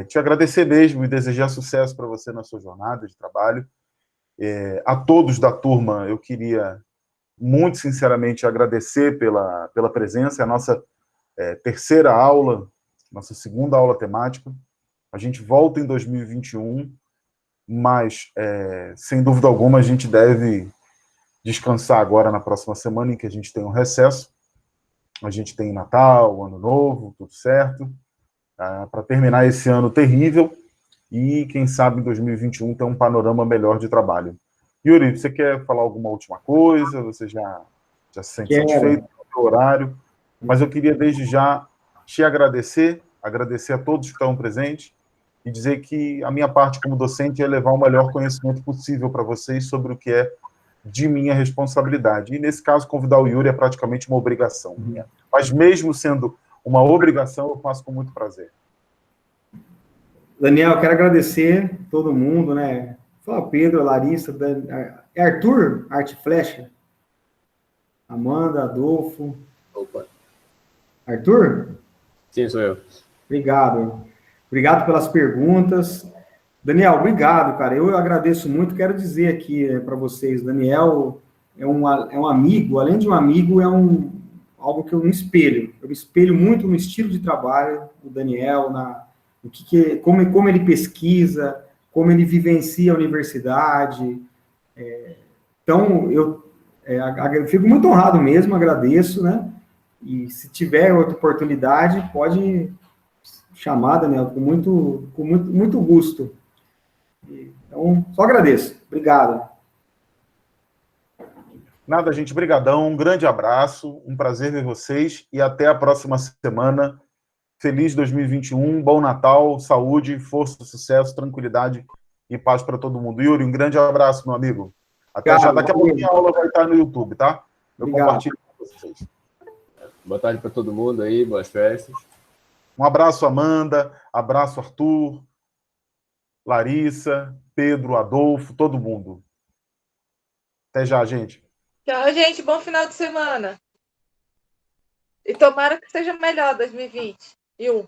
A: te agradecer mesmo e desejar sucesso para você na sua jornada de trabalho. A todos da turma, eu queria muito sinceramente agradecer pela presença. É a nossa terceira aula, nossa segunda aula temática. A gente volta em 2021, mas, sem dúvida alguma, a gente deve descansar agora na próxima semana, em que a gente tem um recesso. A gente tem Natal, Ano Novo, tudo certo, para terminar esse ano terrível e, quem sabe, em 2021 ter um panorama melhor de trabalho. Yuri, você quer falar alguma última coisa? Você já se sente satisfeito com o horário? Mas eu queria, desde já, te agradecer a todos que estão presentes e dizer que a minha parte como docente é levar o melhor conhecimento possível para vocês sobre o que é de minha responsabilidade. E, nesse caso, convidar o Yuri é praticamente uma obrigação minha. Mas, mesmo sendo uma obrigação, eu faço com muito prazer.
B: Daniel, eu quero agradecer todo mundo, né? Fala Pedro, Larissa, Arthur, Arte Flecha, Amanda, Adolfo.
E: Opa.
B: Arthur?
E: Sim, sou eu.
B: Obrigado. Obrigado pelas perguntas. Daniel, obrigado, cara. Eu agradeço muito. Quero dizer aqui para vocês, Daniel é um amigo, além de um amigo, algo que eu me espelho. Eu me espelho muito no estilo de trabalho do Daniel, como ele pesquisa, como ele vivencia a universidade. Então, eu fico muito honrado mesmo, agradeço, né? E se tiver outra oportunidade, pode chamar, Daniel, com muito gosto. Então, só agradeço. Obrigado.
A: Nada, gente. Brigadão. Um grande abraço. Um prazer ver vocês. E até a próxima semana. Feliz 2021. Bom Natal. Saúde, força, sucesso, tranquilidade e paz para todo mundo. Yuri, um grande abraço, meu amigo. Até já. Daqui a pouquinho a aula vai estar no YouTube, tá? Eu compartilho com vocês.
E: Boa tarde para todo mundo aí. Boas festas.
A: Um abraço, Amanda. Abraço, Arthur. Larissa, Pedro, Adolfo, todo mundo. Até já, gente.
D: Tchau, gente. Bom final de semana. E tomara que seja melhor 2021.